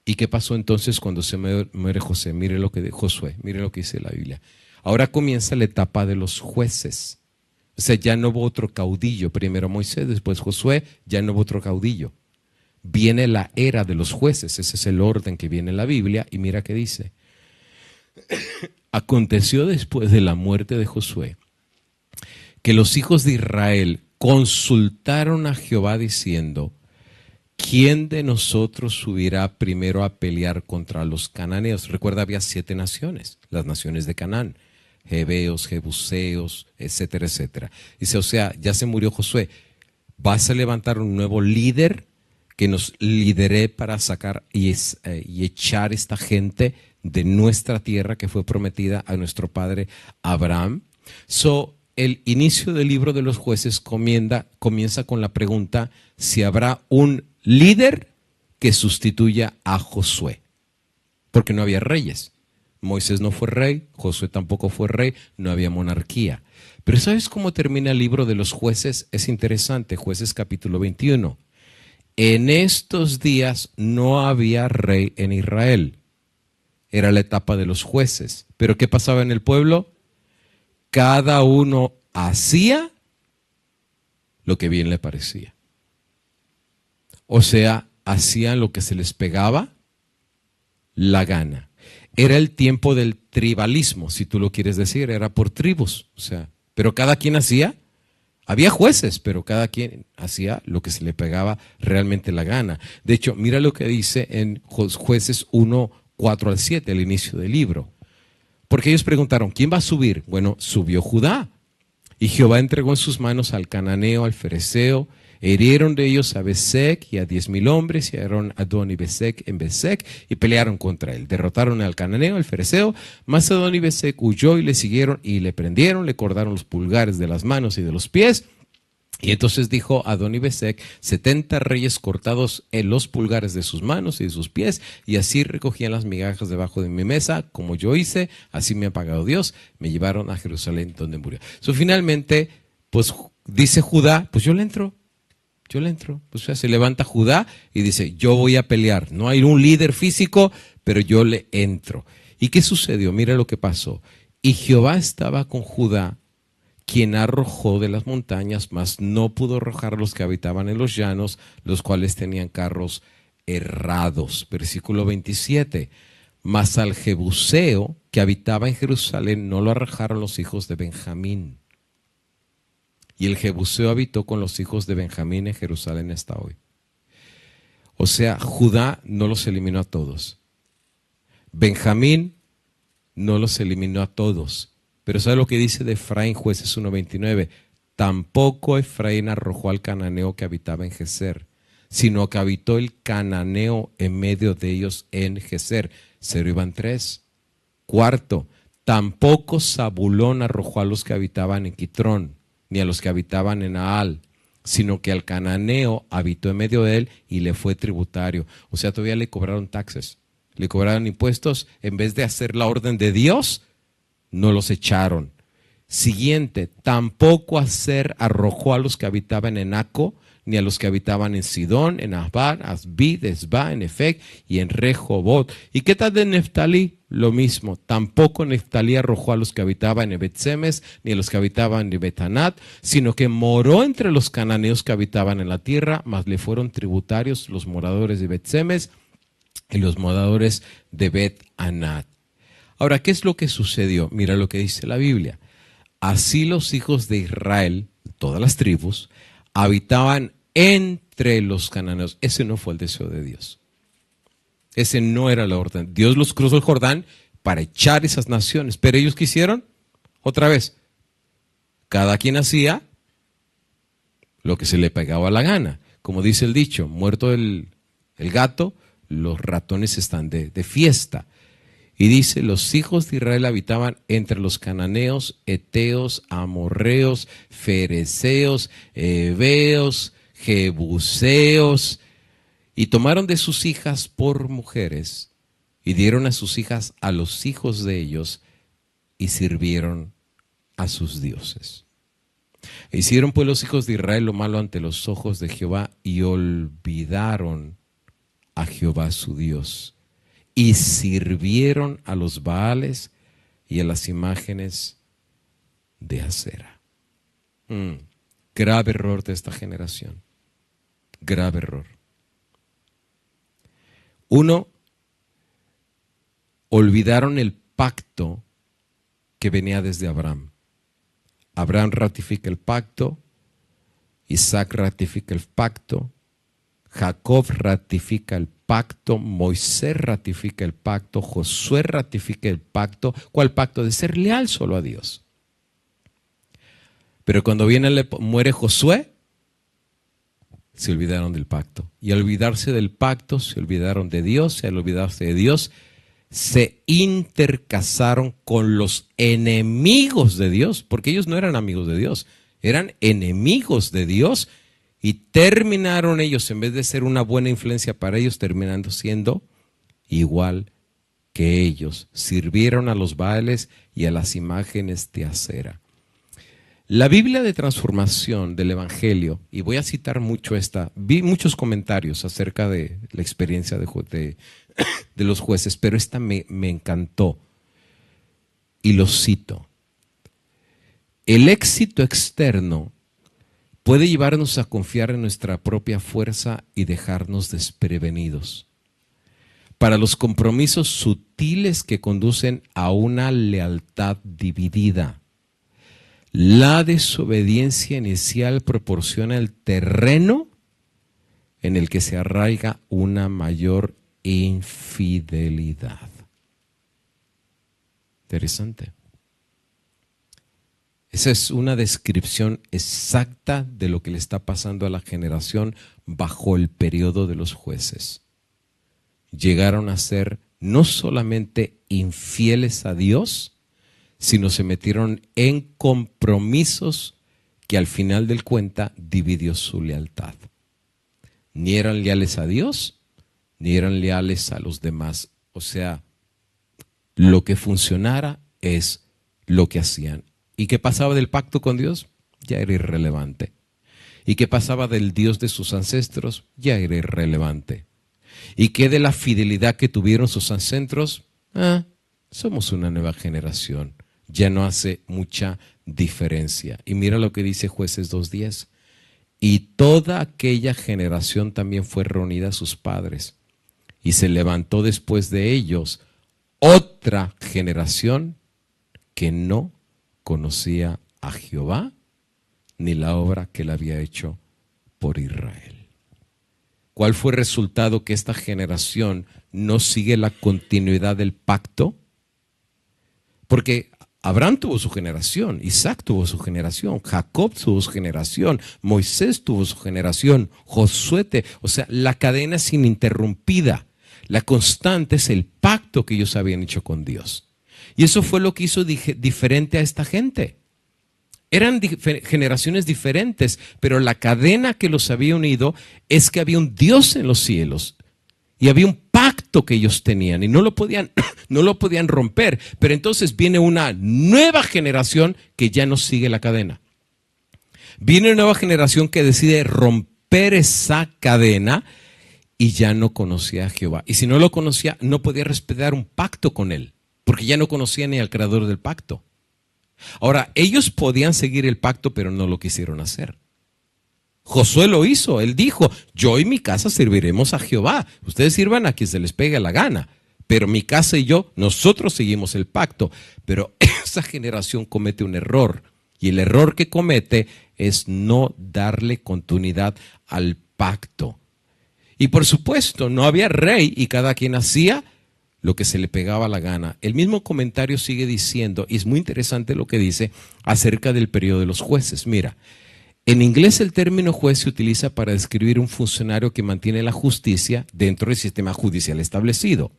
¿Y qué pasó entonces cuando se muere Josué? Mire lo que dice la Biblia. Ahora comienza la etapa de los jueces. O sea, ya no hubo otro caudillo. Primero Moisés, después Josué, ya no hubo otro caudillo. Viene la era de los jueces, ese es el orden que viene en la Biblia, y mira qué dice. Aconteció después de la muerte de Josué, que los hijos de Israel consultaron a Jehová diciendo, ¿quién de nosotros subirá primero a pelear contra los cananeos? Recuerda, había 7 naciones, las naciones de Canaán, Heveos, Jebuseos, etcétera, etcétera. Dice, o sea, ya se murió Josué, vas a levantar un nuevo líder que nos lidere para sacar y echar esta gente de nuestra tierra que fue prometida a nuestro padre Abraham. El inicio del libro de los jueces comienza con la pregunta si habrá un líder que sustituya a Josué, porque no había reyes. Moisés no fue rey, Josué tampoco fue rey, no había monarquía. Pero ¿sabes cómo termina el libro de los jueces? Es interesante, Jueces capítulo 21. En estos días no había rey en Israel. Era la etapa de los jueces. ¿Pero qué pasaba en el pueblo? Cada uno hacía lo que bien le parecía. O sea, hacían lo que se les pegaba la gana. Era el tiempo del tribalismo, si tú lo quieres decir, era por tribus. O sea, pero cada quien hacía, había jueces, pero cada quien hacía lo que se le pegaba realmente la gana. De hecho, mira lo que dice en Jueces 1, 4 al 7, al inicio del libro. Porque ellos preguntaron, ¿quién va a subir? Bueno, subió Judá. Y Jehová entregó en sus manos al cananeo, al fereceo. Hirieron de ellos a Besec y a 10,000 hombres, y hallaron a Adón y Besec en Besec, y pelearon contra él. Derrotaron al cananeo, al fereceo, mas Adón y Besec huyó y le siguieron, y le prendieron, le cortaron los pulgares de las manos y de los pies. Y entonces dijo Adón y Besec, 70 reyes cortados en los pulgares de sus manos y de sus pies, y así recogían las migajas debajo de mi mesa, como yo hice, así me ha pagado Dios. Me llevaron a Jerusalén, donde murió. Finalmente, pues dice Judá, pues yo le entro. O sea, se levanta Judá y dice, yo voy a pelear. No hay un líder físico, pero yo le entro. ¿Y qué sucedió? Mira lo que pasó. Y Jehová estaba con Judá, quien arrojó de las montañas, mas no pudo arrojar a los que habitaban en los llanos, los cuales tenían carros herrados. Versículo 27. Mas al Jebuseo, que habitaba en Jerusalén, no lo arrojaron los hijos de Benjamín. Y el Jebuseo habitó con los hijos de Benjamín en Jerusalén hasta hoy. O sea, Judá no los eliminó a todos. Benjamín no los eliminó a todos. Pero ¿sabe lo que dice de Efraín, Jueces 1:29? Tampoco Efraín arrojó al cananeo que habitaba en Geser, sino que habitó el cananeo en medio de ellos en Geser. 0 iban 3. Cuarto, tampoco Zabulón arrojó a los que habitaban en Quitrón, ni a los que habitaban en Aal, sino que al cananeo habitó en medio de él y le fue tributario. O sea, todavía le cobraron taxes, le cobraron impuestos. En vez de hacer la orden de Dios, no los echaron. Siguiente, tampoco Aser arrojó a los que habitaban en Aco, ni a los que habitaban en Sidón, en Asbar, Asbid, Esba, en Efec y en Rehobot. ¿Y qué tal de Neftalí? Lo mismo, tampoco Neftalí arrojó a los que habitaban en Bet-Semes, ni a los que habitaban en Bet-Anat, sino que moró entre los cananeos que habitaban en la tierra, mas le fueron tributarios los moradores de Bet-Semes y los moradores de Bet-Anat. Ahora, ¿qué es lo que sucedió? Mira lo que dice la Biblia. Así los hijos de Israel, todas las tribus, habitaban entre los cananeos. Ese no fue el deseo de Dios. Ese no era la orden. Dios los cruzó el Jordán para echar esas naciones. Pero ellos quisieron, otra vez, cada quien hacía lo que se le pegaba la gana. Como dice el dicho, muerto el gato, los ratones están de fiesta. Y dice, los hijos de Israel habitaban entre los cananeos, eteos, amorreos, fereceos, heveos, jebuseos, y tomaron de sus hijas por mujeres, y dieron a sus hijas a los hijos de ellos, y sirvieron a sus dioses. E hicieron pues los hijos de Israel lo malo ante los ojos de Jehová, y olvidaron a Jehová su Dios. Y sirvieron a los Baales y a las imágenes de Acera. Grave error de esta generación. Grave error. Uno, olvidaron el pacto que venía desde Abraham. Abraham ratifica el pacto, Isaac ratifica el pacto, Jacob ratifica el pacto, Moisés ratifica el pacto, Josué ratifica el pacto. ¿Cuál pacto? De ser leal solo a Dios. Pero cuando muere Josué, se olvidaron del pacto. Y al olvidarse del pacto, se olvidaron de Dios. Y al olvidarse de Dios, se intercasaron con los enemigos de Dios. Porque ellos no eran amigos de Dios, eran enemigos de Dios. Y terminaron ellos, en vez de ser una buena influencia para ellos, terminando siendo igual que ellos. Sirvieron a los Baales y a las imágenes de acera. La Biblia de transformación del Evangelio, y voy a citar mucho vi muchos comentarios acerca de la experiencia de los jueces, pero esta me encantó y lo cito. El éxito externo puede llevarnos a confiar en nuestra propia fuerza y dejarnos desprevenidos para los compromisos sutiles que conducen a una lealtad dividida. La desobediencia inicial proporciona el terreno en el que se arraiga una mayor infidelidad. Interesante. Esa es una descripción exacta de lo que le está pasando a la generación bajo el periodo de los jueces. Llegaron a ser no solamente infieles a Dios, sino se metieron en compromisos que al final del cuenta dividió su lealtad. Ni eran leales a Dios, ni eran leales a los demás. O sea, lo que funcionara es lo que hacían. ¿Y qué pasaba del pacto con Dios? Ya era irrelevante. ¿Y qué pasaba del Dios de sus ancestros? Ya era irrelevante. ¿Y qué de la fidelidad que tuvieron sus ancestros? Somos una nueva generación. Ya no hace mucha diferencia. Y mira lo que dice Jueces 2:10. Y toda aquella generación también fue reunida a sus padres. Y se levantó después de ellos otra generación que no conocía a Jehová ni la obra que él había hecho por Israel. ¿Cuál fue el resultado? Que esta generación no sigue la continuidad del pacto. Porque Abraham tuvo su generación, Isaac tuvo su generación, Jacob tuvo su generación, Moisés tuvo su generación, Josué, o sea, la cadena es ininterrumpida. La constante es el pacto que ellos habían hecho con Dios. Y eso fue lo que hizo diferente a esta gente. Eran generaciones diferentes, pero la cadena que los había unido es que había un Dios en los cielos. Y había un pacto que ellos tenían y no lo podían romper. Pero entonces viene una nueva generación que ya no sigue la cadena. Viene una nueva generación que decide romper esa cadena y ya no conocía a Jehová. Y si no lo conocía, no podía respetar un pacto con él, porque ya no conocía ni al creador del pacto. Ahora, ellos podían seguir el pacto, pero no lo quisieron hacer. Josué lo hizo, él dijo, yo y mi casa serviremos a Jehová. Ustedes sirvan a quien se les pegue la gana, pero mi casa y yo, nosotros seguimos el pacto. Pero esa generación comete un error, y el error que comete es no darle continuidad al pacto. Y por supuesto, no había rey y cada quien hacía lo que se le pegaba la gana. El mismo comentario sigue diciendo, y es muy interesante lo que dice acerca del periodo de los jueces. Mira, en inglés el término juez se utiliza para describir un funcionario que mantiene la justicia dentro del sistema judicial establecido.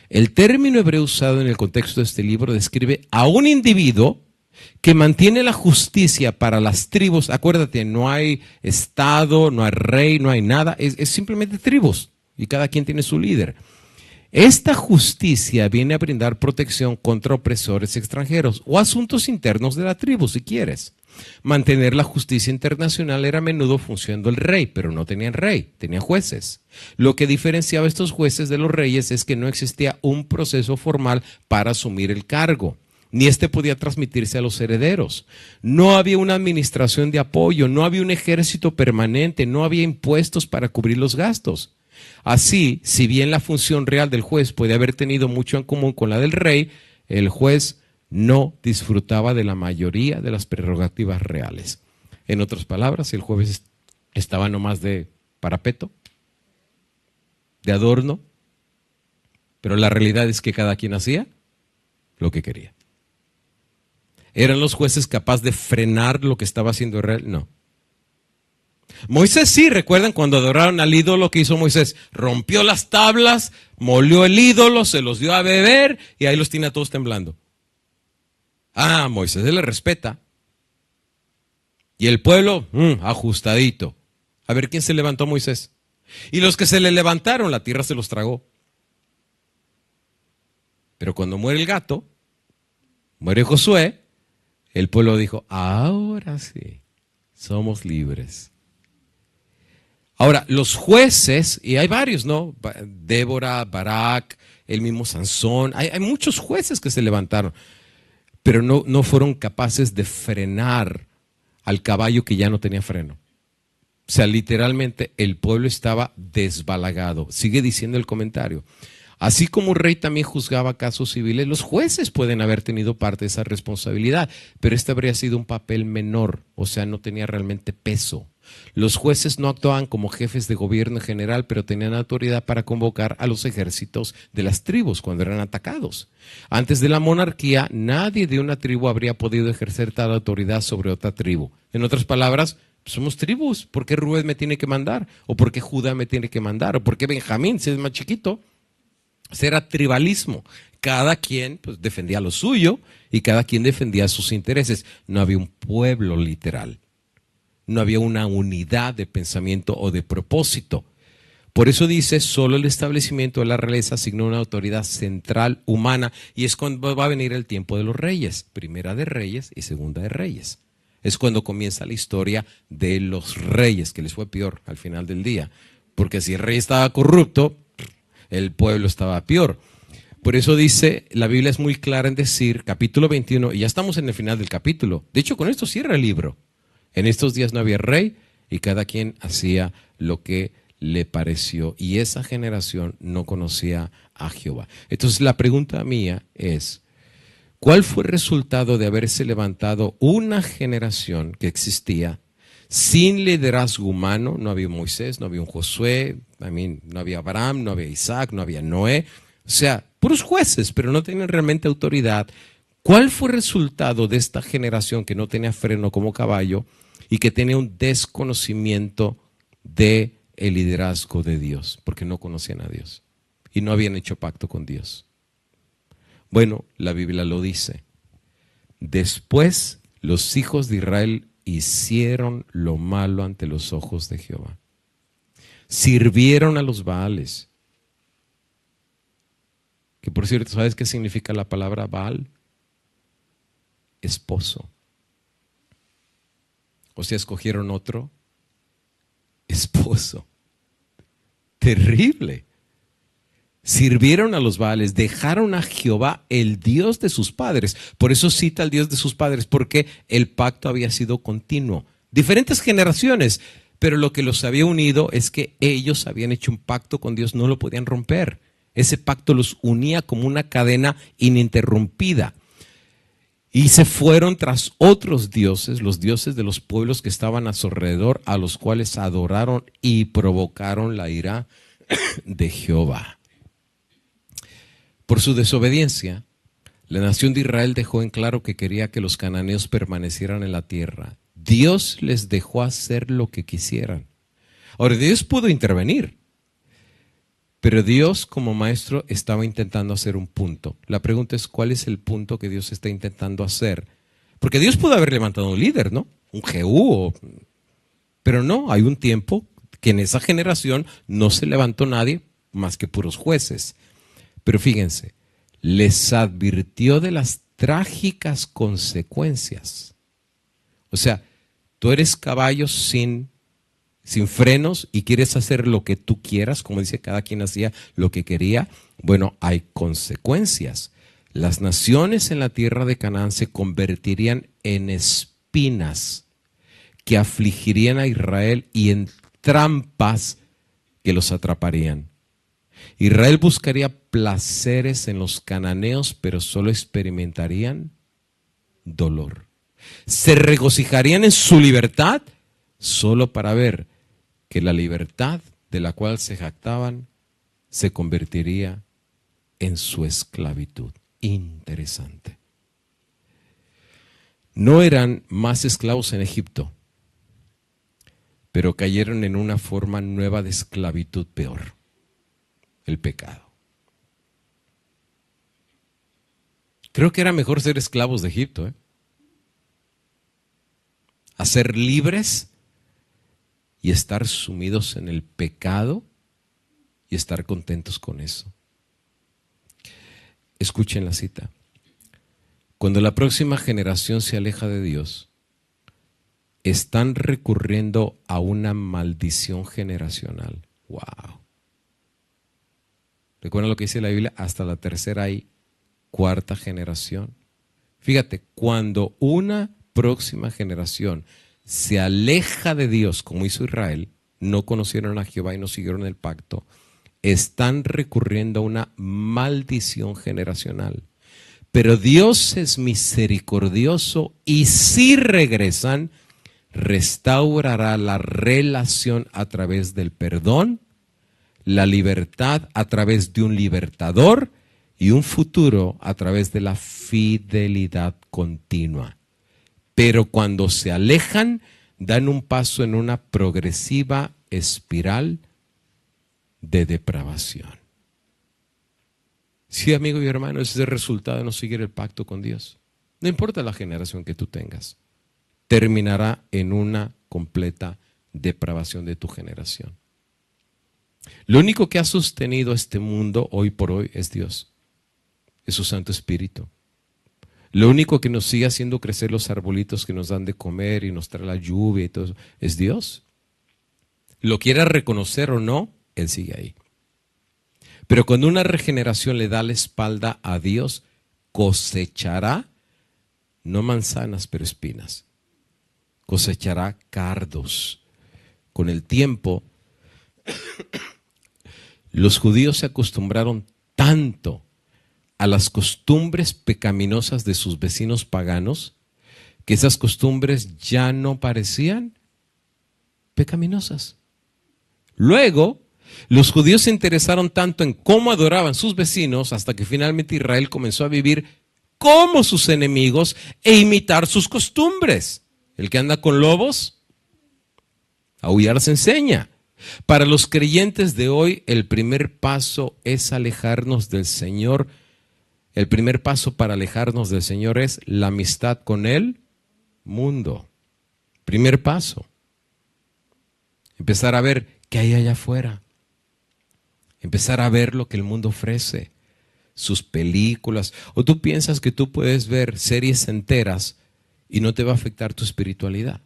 El término hebreo usado en el contexto de este libro describe a un individuo que mantiene la justicia para las tribus. Acuérdate, no hay estado, no hay rey, no hay nada, es simplemente tribus y cada quien tiene su líder. Esta justicia viene a brindar protección contra opresores extranjeros o asuntos internos de la tribu, si quieres. Mantener la justicia internacional era a menudo función del rey, pero no tenían rey, tenían jueces. Lo que diferenciaba a estos jueces de los reyes es que no existía un proceso formal para asumir el cargo, ni este podía transmitirse a los herederos. No había una administración de apoyo, no había un ejército permanente, no había impuestos para cubrir los gastos. Así, si bien la función real del juez puede haber tenido mucho en común con la del rey, el juez no disfrutaba de la mayoría de las prerrogativas reales. En otras palabras, el juez estaba nomás de parapeto de adorno, pero la realidad es que cada quien hacía lo que quería. ¿Eran los jueces capaces de frenar lo que estaba haciendo Israel? No. Moisés sí, recuerdan cuando adoraron al ídolo, ¿qué hizo Moisés? Rompió las tablas, molió el ídolo, se los dio a beber y ahí los tiene a todos temblando. Ah, Moisés se le respeta. Y el pueblo, ajustadito. A ver, ¿quién se levantó? Moisés. Y los que se le levantaron, la tierra se los tragó. Pero cuando muere el gato, muere Josué, el pueblo dijo, ahora sí, somos libres. Ahora, los jueces, y hay varios, ¿no? Débora, Barak, el mismo Sansón, hay muchos jueces que se levantaron, pero no fueron capaces de frenar al caballo que ya no tenía freno. O sea, literalmente el pueblo estaba desbalagado. Sigue diciendo el comentario. Así como un rey también juzgaba casos civiles, los jueces pueden haber tenido parte de esa responsabilidad, pero este habría sido un papel menor, o sea, no tenía realmente peso. Los jueces no actuaban como jefes de gobierno en general, pero tenían autoridad para convocar a los ejércitos de las tribus cuando eran atacados. Antes de la monarquía, nadie de una tribu habría podido ejercer tal autoridad sobre otra tribu. En otras palabras, somos tribus. ¿Por qué Rubén me tiene que mandar? ¿O por qué Judá me tiene que mandar? ¿O por qué Benjamín, si es más chiquito? Ese era tribalismo. Cada quien pues, defendía lo suyo y cada quien defendía sus intereses. No había un pueblo literal. No había una unidad de pensamiento o de propósito. Por eso dice, solo el establecimiento de la realeza asignó una autoridad central humana, y es cuando va a venir el tiempo de los reyes, primera de reyes y segunda de reyes. Es cuando comienza la historia de los reyes, que les fue peor al final del día, porque si el rey estaba corrupto, el pueblo estaba peor. Por eso dice, la Biblia es muy clara en decir, capítulo 21, y ya estamos en el final del capítulo, de hecho con esto cierra el libro. En estos días no había rey y cada quien hacía lo que le pareció. Y esa generación no conocía a Jehová. Entonces la pregunta mía es, ¿cuál fue el resultado de haberse levantado una generación que existía sin liderazgo humano? No había un Moisés, no había un Josué, no había Abraham, no había Isaac, no había Noé. O sea, puros jueces, pero no tenían realmente autoridad. ¿Cuál fue el resultado de esta generación que no tenía freno como caballo y que tenía un desconocimiento del liderazgo de Dios? Porque no conocían a Dios y no habían hecho pacto con Dios. Bueno, la Biblia lo dice. Después los hijos de Israel hicieron lo malo ante los ojos de Jehová. Sirvieron a los Baales. Que por cierto, ¿sabes qué significa la palabra Baal? Esposo. O sea, escogieron otro esposo. Terrible. Sirvieron a los Baales, dejaron a Jehová, el Dios de sus padres. Por eso cita al Dios de sus padres, porque el pacto había sido continuo. Diferentes generaciones, pero lo que los había unido es que ellos habían hecho un pacto con Dios, no lo podían romper. Ese pacto los unía como una cadena ininterrumpida. Y se fueron tras otros dioses, los dioses de los pueblos que estaban a su alrededor, a los cuales adoraron y provocaron la ira de Jehová. Por su desobediencia, la nación de Israel dejó en claro que quería que los cananeos permanecieran en la tierra. Dios les dejó hacer lo que quisieran. Ahora, Dios pudo intervenir, pero Dios como maestro estaba intentando hacer un punto. La pregunta es, ¿cuál es el punto que Dios está intentando hacer? Porque Dios pudo haber levantado un líder, ¿no? Un Jehú, pero no, hay un tiempo que en esa generación no se levantó nadie más que puros jueces. Pero fíjense, les advirtió de las trágicas consecuencias. O sea, tú eres caballo sin frenos y quieres hacer lo que tú quieras, como dice, cada quien hacía lo que quería. Bueno, hay consecuencias. Las naciones en la tierra de Canaán se convertirían en espinas que afligirían a Israel y en trampas que los atraparían. Israel buscaría placeres en los cananeos, pero solo experimentarían dolor. Se regocijarían en su libertad solo para ver que la libertad de la cual se jactaban se convertiría en su esclavitud. Interesante. No eran más esclavos en Egipto, pero cayeron en una forma nueva de esclavitud peor, el pecado. Creo que era mejor ser esclavos de Egipto, a ser libres y estar sumidos en el pecado y estar contentos con eso. Escuchen la cita. Cuando la próxima generación se aleja de Dios, están recurriendo a una maldición generacional. ¡Wow! ¿Recuerdan lo que dice la Biblia? Hasta la tercera y cuarta generación. Fíjate, cuando una próxima generación se aleja de Dios, como hizo Israel, no conocieron a Jehová y no siguieron el pacto, están recurriendo a una maldición generacional. Pero Dios es misericordioso y si regresan, restaurará la relación a través del perdón, la libertad a través de un libertador y un futuro a través de la fidelidad continua. Pero cuando se alejan, dan un paso en una progresiva espiral de depravación. Sí, amigo y hermano, ese es el resultado de no seguir el pacto con Dios. No importa la generación que tú tengas, terminará en una completa depravación de tu generación. Lo único que ha sostenido este mundo hoy por hoy es Dios, es su Santo Espíritu. Lo único que nos sigue haciendo crecer los arbolitos que nos dan de comer y nos trae la lluvia y todo eso, es Dios. Lo quiera reconocer o no, Él sigue ahí. Pero cuando una regeneración le da la espalda a Dios, cosechará, no manzanas, pero espinas. Cosechará cardos. Con el tiempo, los judíos se acostumbraron tanto a las costumbres pecaminosas de sus vecinos paganos, que esas costumbres ya no parecían pecaminosas. Luego, los judíos se interesaron tanto en cómo adoraban sus vecinos hasta que finalmente Israel comenzó a vivir como sus enemigos e imitar sus costumbres. El que anda con lobos, a aullar se enseña. Para los creyentes de hoy, el primer paso es alejarnos del Señor. El primer paso para alejarnos del Señor es la amistad con el mundo. Primer paso. Empezar a ver qué hay allá afuera. Empezar a ver lo que el mundo ofrece, sus películas. O tú piensas que tú puedes ver series enteras y no te va a afectar tu espiritualidad.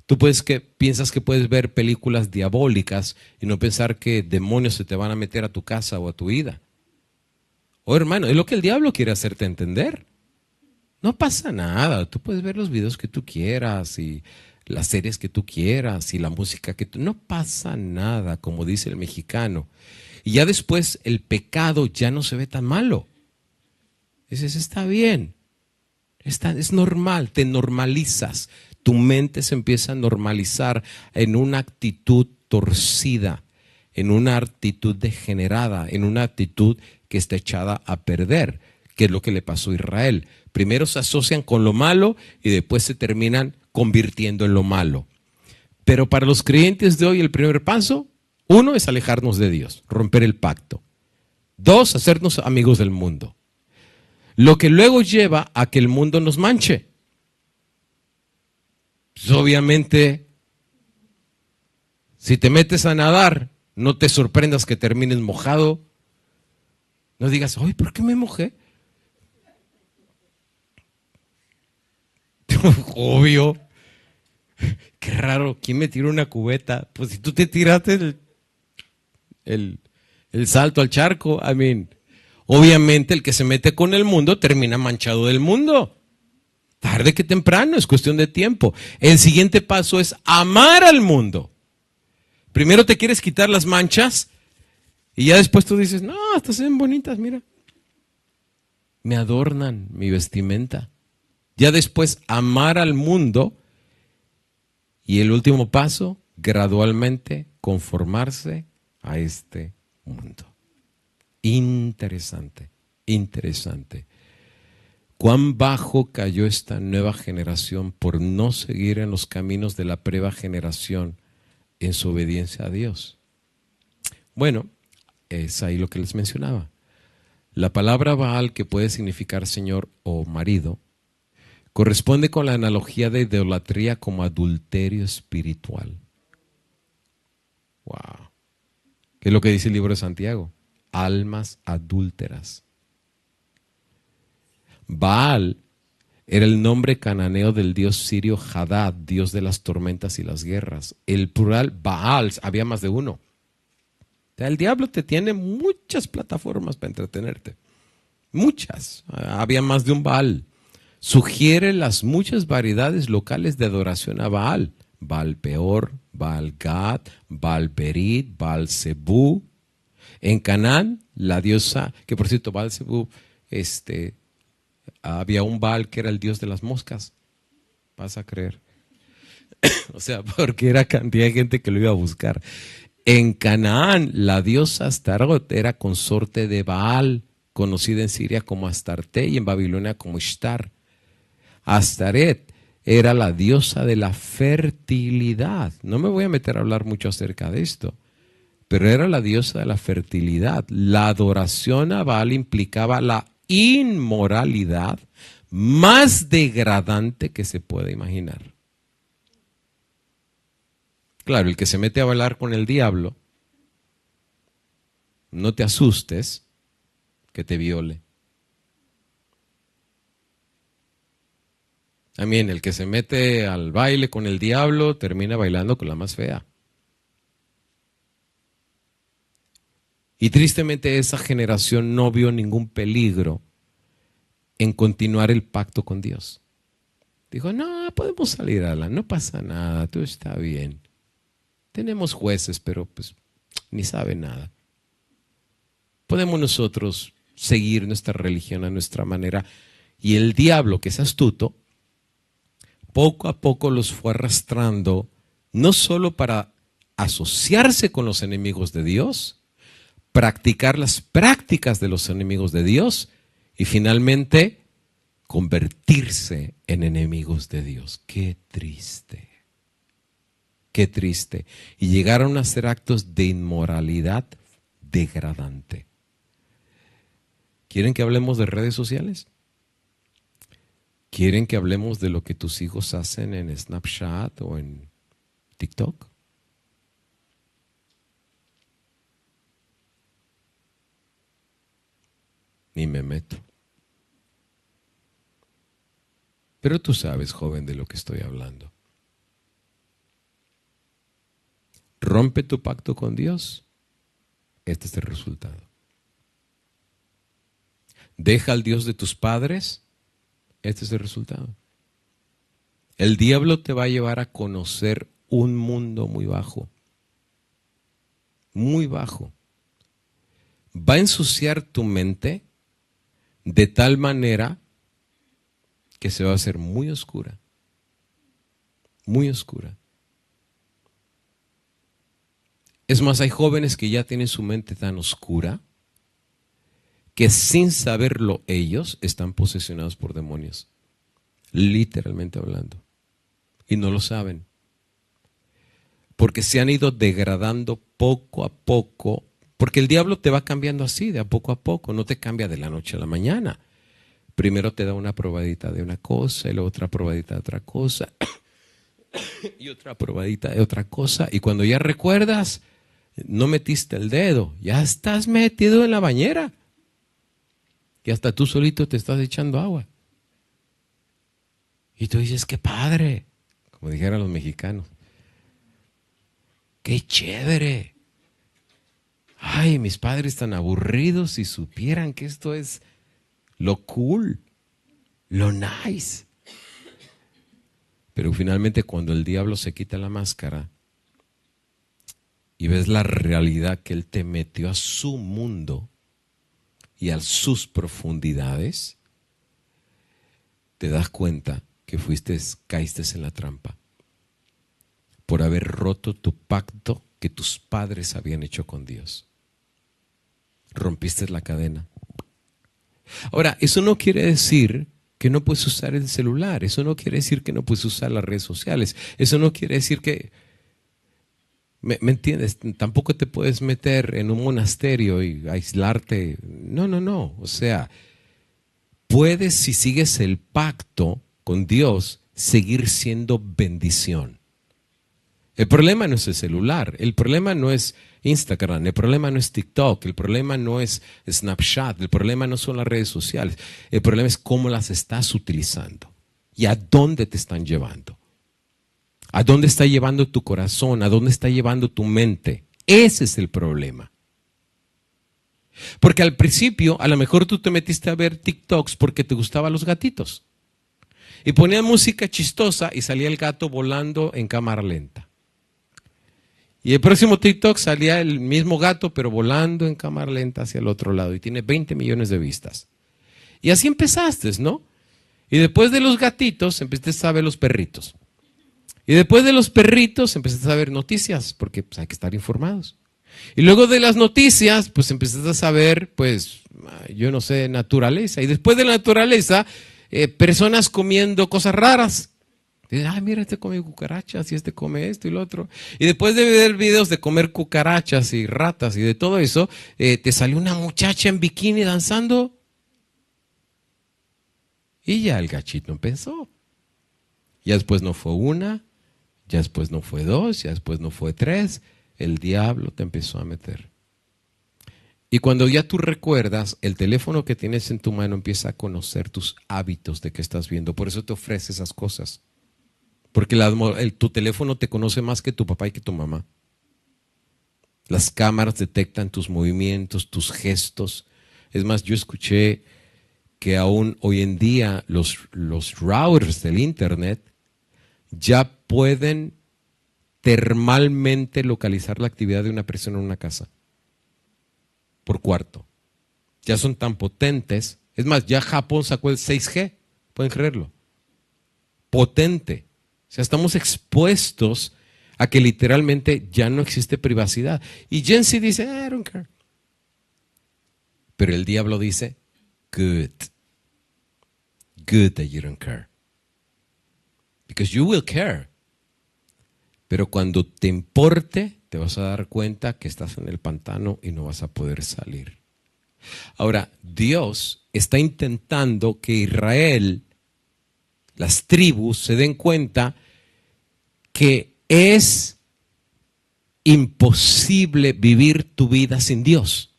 Tú piensas que puedes ver películas diabólicas y no pensar que demonios se te van a meter a tu casa o a tu vida. Oh, hermano, es lo que el diablo quiere hacerte entender. No pasa nada. Tú puedes ver los videos que tú quieras y las series que tú quieras y la música que tú... No pasa nada, como dice el mexicano. Y ya después el pecado ya no se ve tan malo. Dices, está bien. Es normal, te normalizas. Tu mente se empieza a normalizar en una actitud torcida, en una actitud degenerada, en una actitud que está echada a perder, que es lo que le pasó a Israel. Primero se asocian con lo malo y después se terminan convirtiendo en lo malo. Pero para los creyentes de hoy el primer paso, 1 es alejarnos de Dios, romper el pacto. 2, hacernos amigos del mundo. Lo que luego lleva a que el mundo nos manche. Pues obviamente, si te metes a nadar, no te sorprendas que termines mojado. No digas, ay, ¿por qué me mojé? Obvio. Qué raro, ¿quién me tiró una cubeta? Pues si tú te tiraste el salto al charco, obviamente el que se mete con el mundo termina manchado del mundo. Tarde que temprano, es cuestión de tiempo. El siguiente paso es amar al mundo. Primero te quieres quitar las manchas y ya después tú dices, no, estas se ven bonitas, mira. Me adornan mi vestimenta. Ya después amar al mundo y el último paso, gradualmente conformarse a este mundo. Interesante, interesante. Cuán bajo cayó esta nueva generación por no seguir en los caminos de la previa generación en su obediencia a Dios. Bueno, es ahí lo que les mencionaba. La palabra Baal, que puede significar señor o marido, corresponde con la analogía de idolatría como adulterio espiritual. Wow. ¿Qué es lo que dice el libro de Santiago? Almas adúlteras. Baal era el nombre cananeo del dios sirio Hadad, dios de las tormentas y las guerras. El plural Baal, había más de uno. O sea, el diablo te tiene muchas plataformas para entretenerte. Muchas. Había más de un Baal. Sugiere las muchas variedades locales de adoración a Baal. Baal Peor, Baal Gad, Baal Berit, Baal Zebú. En Canaán, la diosa, que por cierto, Baal Zebú, había un Baal que era el dios de las moscas. Vas a creer. O sea, porque era cantidad de gente que lo iba a buscar. En Canaán, la diosa Astarot era consorte de Baal, conocida en Siria como Astarte y en Babilonia como Ishtar. Astaret era la diosa de la fertilidad. No me voy a meter a hablar mucho acerca de esto, pero era la diosa de la fertilidad. La adoración a Baal implicaba la inmoralidad más degradante que se puede imaginar. Claro, el que se mete a bailar con el diablo, no te asustes que te viole. También el que se mete al baile con el diablo termina bailando con la más fea. Y tristemente esa generación no vio ningún peligro en continuar el pacto con Dios. Dijo, no, podemos salir a no pasa nada, todo está bien. Tenemos jueces, pero pues ni saben nada. Podemos nosotros seguir nuestra religión a nuestra manera. Y el diablo, que es astuto, poco a poco los fue arrastrando, no solo para asociarse con los enemigos de Dios, practicar las prácticas de los enemigos de Dios y finalmente convertirse en enemigos de Dios. Qué triste. Qué triste. Y llegaron a hacer actos de inmoralidad degradante. ¿Quieren que hablemos de redes sociales? ¿Quieren que hablemos de lo que tus hijos hacen en Snapchat o en TikTok? Ni me meto. Pero tú sabes, joven, de lo que estoy hablando. Rompe tu pacto con Dios. Este es el resultado. Deja al Dios de tus padres. Este es el resultado. El diablo te va a llevar a conocer un mundo muy bajo. Muy bajo. Va a ensuciar tu mente de tal manera que se va a hacer muy oscura. Muy oscura. Es más, hay jóvenes que ya tienen su mente tan oscura que sin saberlo ellos están posesionados por demonios, literalmente hablando, y no lo saben, porque se han ido degradando poco a poco, porque el diablo te va cambiando así, de a poco, no te cambia de la noche a la mañana. Primero te da una probadita de una cosa, y luego otra probadita de otra cosa, y otra probadita de otra cosa, y cuando ya recuerdas, no metiste el dedo, ya estás metido en la bañera. Y hasta tú solito te estás echando agua. Y tú dices, qué padre, como dijeran los mexicanos. Qué chévere. Ay, mis padres tan aburridos si supieran que esto es lo cool, lo nice. Pero finalmente cuando el diablo se quita la máscara y ves la realidad que él te metió a su mundo y a sus profundidades, te das cuenta que caíste en la trampa por haber roto tu pacto que tus padres habían hecho con Dios. rompiste la cadena. Ahora, eso no quiere decir que no puedes usar el celular, eso no quiere decir que no puedes usar las redes sociales, eso no quiere decir que, ¿me entiendes? Tampoco te puedes meter en un monasterio y aislarte. No, o sea, puedes, si sigues el pacto con Dios, seguir siendo bendición. El problema no es el celular, el problema no es Instagram, el problema no es TikTok, el problema no es Snapchat, el problema no son las redes sociales, el problema es cómo las estás utilizando y a dónde te están llevando. ¿A dónde está llevando tu corazón? ¿A dónde está llevando tu mente? Ese es el problema. Porque al principio, a lo mejor tú te metiste a ver TikToks porque te gustaban los gatitos. Y ponían música chistosa y salía el gato volando en cámara lenta. Y el próximo TikTok salía el mismo gato, pero volando en cámara lenta hacia el otro lado. Y tiene 20 millones de vistas. Y así empezaste, ¿no? Y después de los gatitos, empezaste a ver los perritos. Y después de los perritos, empezaste a ver noticias, porque pues, hay que estar informados. Y luego de las noticias, pues empezaste a saber, pues, yo no sé, naturaleza. Y después de la naturaleza, personas comiendo cosas raras. Ay, mira, este come cucarachas y este come esto y lo otro. Y después de ver videos de comer cucarachas y ratas y de todo eso, te salió una muchacha en bikini danzando. Y ya el gachito pensó. Ya después no fue una, ya después no fue dos, ya después no fue tres. El diablo te empezó a meter. Y cuando ya tú recuerdas, el teléfono que tienes en tu mano empieza a conocer tus hábitos de que estás viendo. Por eso te ofrece esas cosas. Porque tu teléfono te conoce más que tu papá y que tu mamá. Las cámaras detectan tus movimientos, tus gestos. Es más, yo escuché que aún hoy en día los routers del internet ya pueden termalmente localizar la actividad de una persona en una casa. Por cuarto. Ya son tan potentes. Es más, ya Japón sacó el 6G. ¿Pueden creerlo? Potente. O sea, estamos expuestos a que literalmente ya no existe privacidad. Y Gen Z dice, I don't care. Pero el diablo dice, good. Good that you don't care. Because you will care. Pero cuando te importe, te vas a dar cuenta que estás en el pantano y no vas a poder salir. Ahora, Dios está intentando que Israel, las tribus, se den cuenta que es imposible vivir tu vida sin Dios.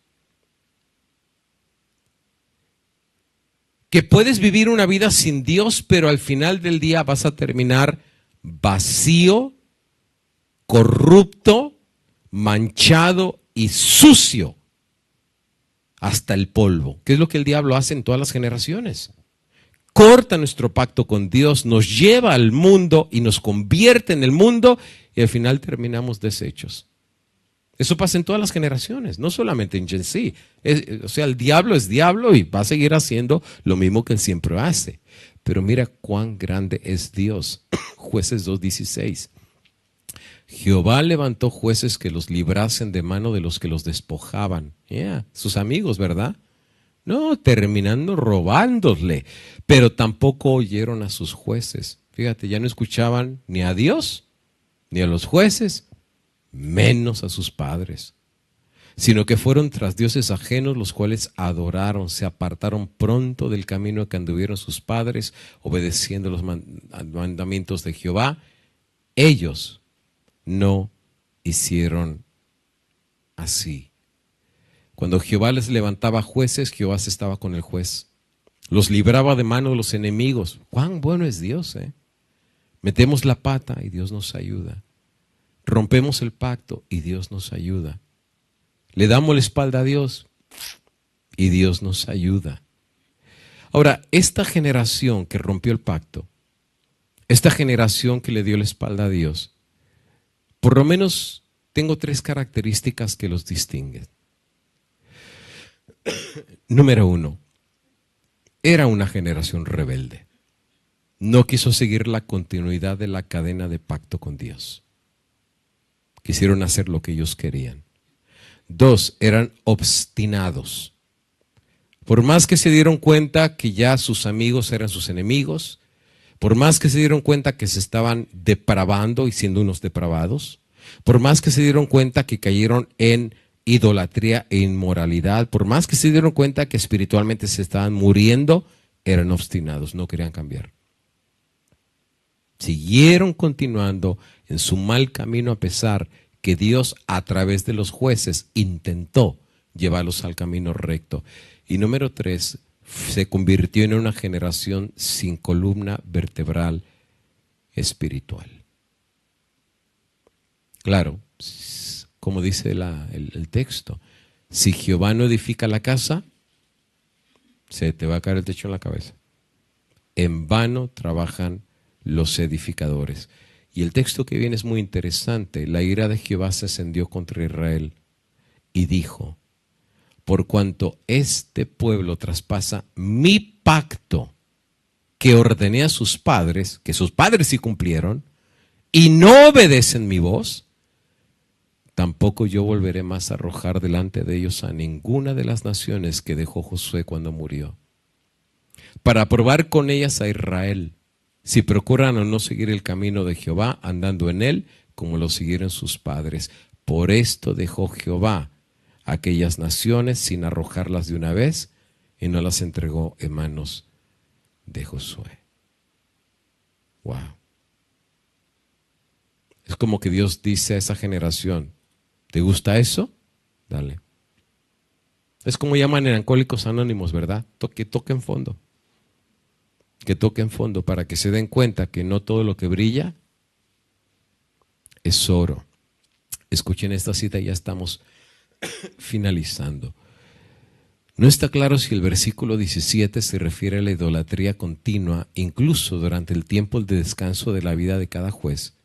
Que puedes vivir una vida sin Dios, pero al final del día vas a terminar vacío, corrupto, manchado y sucio hasta el polvo. ¿Qué es lo que el diablo hace en todas las generaciones? Corta nuestro pacto con Dios, nos lleva al mundo y nos convierte en el mundo y al final terminamos deshechos. Eso pasa en todas las generaciones, no solamente en Gen Z. O sea, el diablo es diablo y va a seguir haciendo lo mismo que él siempre hace. Pero mira cuán grande es Dios. Jueces 2:16. Jehová levantó jueces que los librasen de mano de los que los despojaban. Sus amigos, ¿verdad? No, terminando robándole. Pero tampoco oyeron a sus jueces. Fíjate, ya no escuchaban ni a Dios, ni a los jueces, menos a sus padres. Sino que fueron tras dioses ajenos, los cuales adoraron, se apartaron pronto del camino que anduvieron sus padres, obedeciendo los mandamientos de Jehová. Ellos no hicieron así. Cuando Jehová les levantaba jueces, Jehová se estaba con el juez. Los libraba de mano de los enemigos. ¡Cuán bueno es Dios! Metemos la pata y Dios nos ayuda. Rompemos el pacto y Dios nos ayuda. Le damos la espalda a Dios y Dios nos ayuda. Ahora, esta generación que rompió el pacto, esta generación que le dio la espalda a Dios, por lo menos tengo 3 características que los distinguen. Número 1, era una generación rebelde. No quiso seguir la continuidad de la cadena de pacto con Dios. Quisieron hacer lo que ellos querían. 2, eran obstinados. Por más que se dieron cuenta que ya sus amigos eran sus enemigos, por más que se dieron cuenta que se estaban depravando y siendo unos depravados, por más que se dieron cuenta que cayeron en idolatría e inmoralidad, por más que se dieron cuenta que espiritualmente se estaban muriendo, eran obstinados, no querían cambiar. Siguieron continuando en su mal camino a pesar que Dios a través de los jueces intentó llevarlos al camino recto. Y número 3, se convirtió en una generación sin columna vertebral espiritual. Claro, como dice el texto, si Jehová no edifica la casa, se te va a caer el techo en la cabeza. En vano trabajan los edificadores. Y el texto que viene es muy interesante. La ira de Jehová se encendió contra Israel y dijo: por cuanto este pueblo traspasa mi pacto que ordené a sus padres, que sus padres sí cumplieron, y no obedecen mi voz, tampoco yo volveré más a arrojar delante de ellos a ninguna de las naciones que dejó Josué cuando murió, para probar con ellas a Israel, si procuran o no seguir el camino de Jehová, andando en él, como lo siguieron sus padres. Por esto dejó Jehová aquellas naciones sin arrojarlas de una vez, y no las entregó en manos de Josué. Wow. Es como que Dios dice a esa generación: ¿te gusta eso? Dale. Es como llaman en Alcohólicos Anónimos, ¿verdad? Que toquen fondo. Que toquen fondo para que se den cuenta que no todo lo que brilla es oro. Escuchen esta cita y ya estamos finalizando. No está claro si el versículo 17 se refiere a la idolatría continua, incluso durante el tiempo de descanso de la vida de cada juez,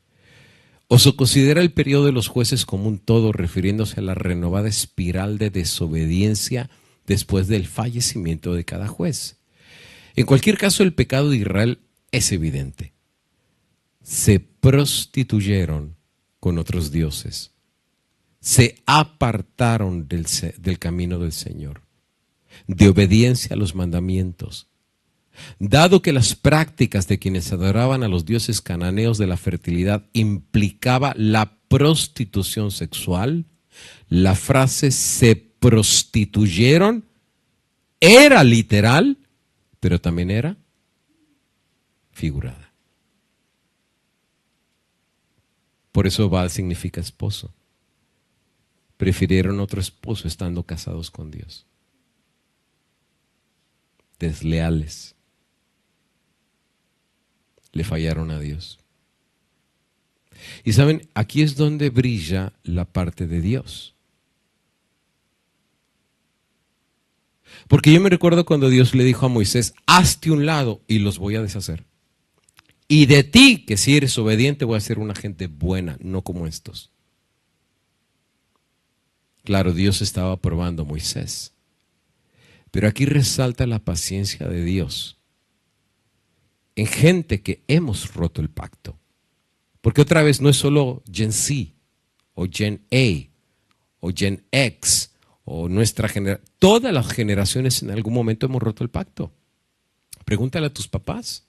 o se considera el periodo de los jueces como un todo, refiriéndose a la renovada espiral de desobediencia después del fallecimiento de cada juez. En cualquier caso, el pecado de Israel es evidente. Se prostituyeron con otros dioses. Se apartaron del camino del Señor, de obediencia a los mandamientos. Dado que las prácticas de quienes adoraban a los dioses cananeos de la fertilidad implicaba la prostitución sexual, la frase "se prostituyeron" era literal, pero también era figurada. Por eso Baal significa esposo. Prefirieron otro esposo estando casados con Dios. Desleales. Le fallaron a Dios. Y saben, aquí es donde brilla la parte de Dios. Porque yo me recuerdo cuando Dios le dijo a Moisés: hazte un lado y los voy a deshacer. Y de ti, que si eres obediente, voy a ser una gente buena, no como estos. Claro, Dios estaba probando a Moisés. Pero aquí resalta la paciencia de Dios en gente que hemos roto el pacto. Porque otra vez no es solo Gen Z o Gen A o Gen X o nuestra generación. Todas las generaciones en algún momento hemos roto el pacto. Pregúntale a tus papás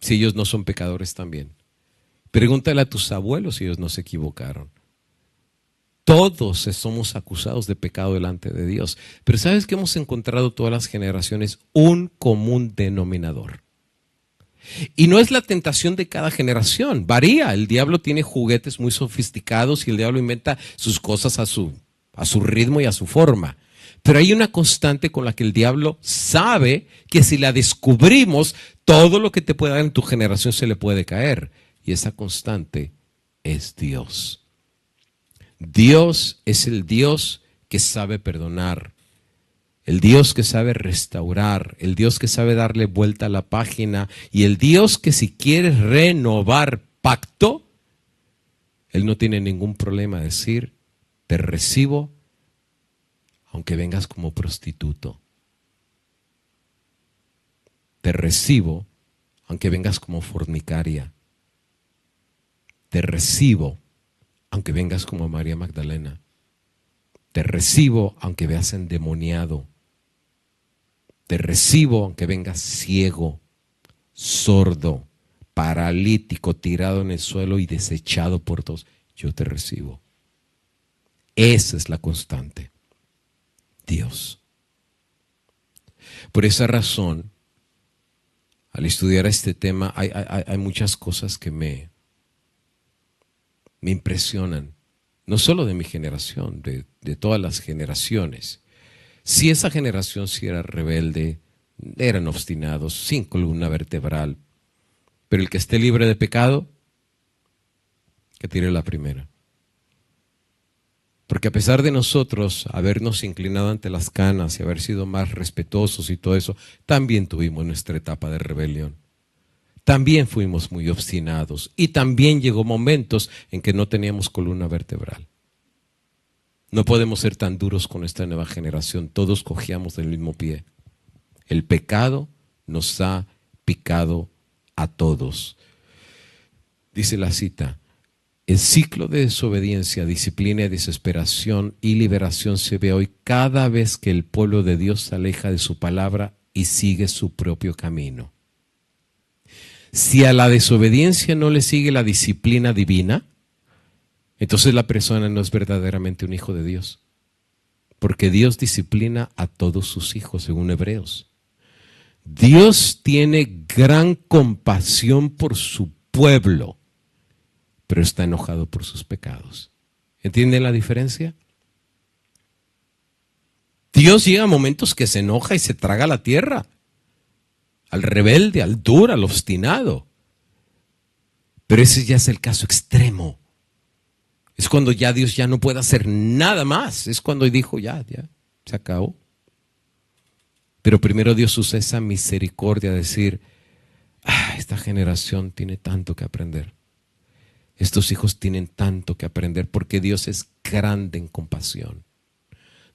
si ellos no son pecadores también. Pregúntale a tus abuelos si ellos no se equivocaron. Todos somos acusados de pecado delante de Dios. Pero ¿sabes que hemos encontrado todas las generaciones? Un común denominador. Y no es la tentación de cada generación, varía. El diablo tiene juguetes muy sofisticados y el diablo inventa sus cosas a su ritmo y a su forma. Pero hay una constante con la que el diablo sabe que si la descubrimos, todo lo que te pueda dar en tu generación se le puede caer. Y esa constante es Dios. Dios es el Dios que sabe perdonar, el Dios que sabe restaurar, el Dios que sabe darle vuelta a la página y el Dios que si quieres renovar pacto, Él no tiene ningún problema en decir: te recibo aunque vengas como prostituto. Te recibo aunque vengas como fornicaria. Te recibo aunque vengas como María Magdalena. Te recibo aunque veas endemoniado. Te recibo aunque vengas ciego, sordo, paralítico, tirado en el suelo y desechado por todos. Yo te recibo. Esa es la constante. Dios. Por esa razón, al estudiar este tema, hay muchas cosas que me impresionan. No solo de mi generación, de todas las generaciones. Si esa generación sí era rebelde, eran obstinados, sin columna vertebral. Pero el que esté libre de pecado, que tire la primera. Porque a pesar de nosotros habernos inclinado ante las canas y haber sido más respetuosos y todo eso, también tuvimos nuestra etapa de rebelión. También fuimos muy obstinados y también llegó momentos en que no teníamos columna vertebral. No podemos ser tan duros con esta nueva generación, todos cogíamos del mismo pie. El pecado nos ha picado a todos. Dice la cita, el ciclo de desobediencia, disciplina, desesperación y liberación se ve hoy cada vez que el pueblo de Dios se aleja de su palabra y sigue su propio camino. Si a la desobediencia no le sigue la disciplina divina, entonces la persona no es verdaderamente un hijo de Dios. Porque Dios disciplina a todos sus hijos, según Hebreos. Dios tiene gran compasión por su pueblo, pero está enojado por sus pecados. ¿Entienden la diferencia? Dios llega a momentos que se enoja y se traga la tierra. Al rebelde, al duro, al obstinado. Pero ese ya es el caso extremo. Es cuando ya Dios ya no puede hacer nada más. Es cuando dijo ya, se acabó. Pero primero Dios usa esa misericordia de decir, esta generación tiene tanto que aprender. Estos hijos tienen tanto que aprender porque Dios es grande en compasión.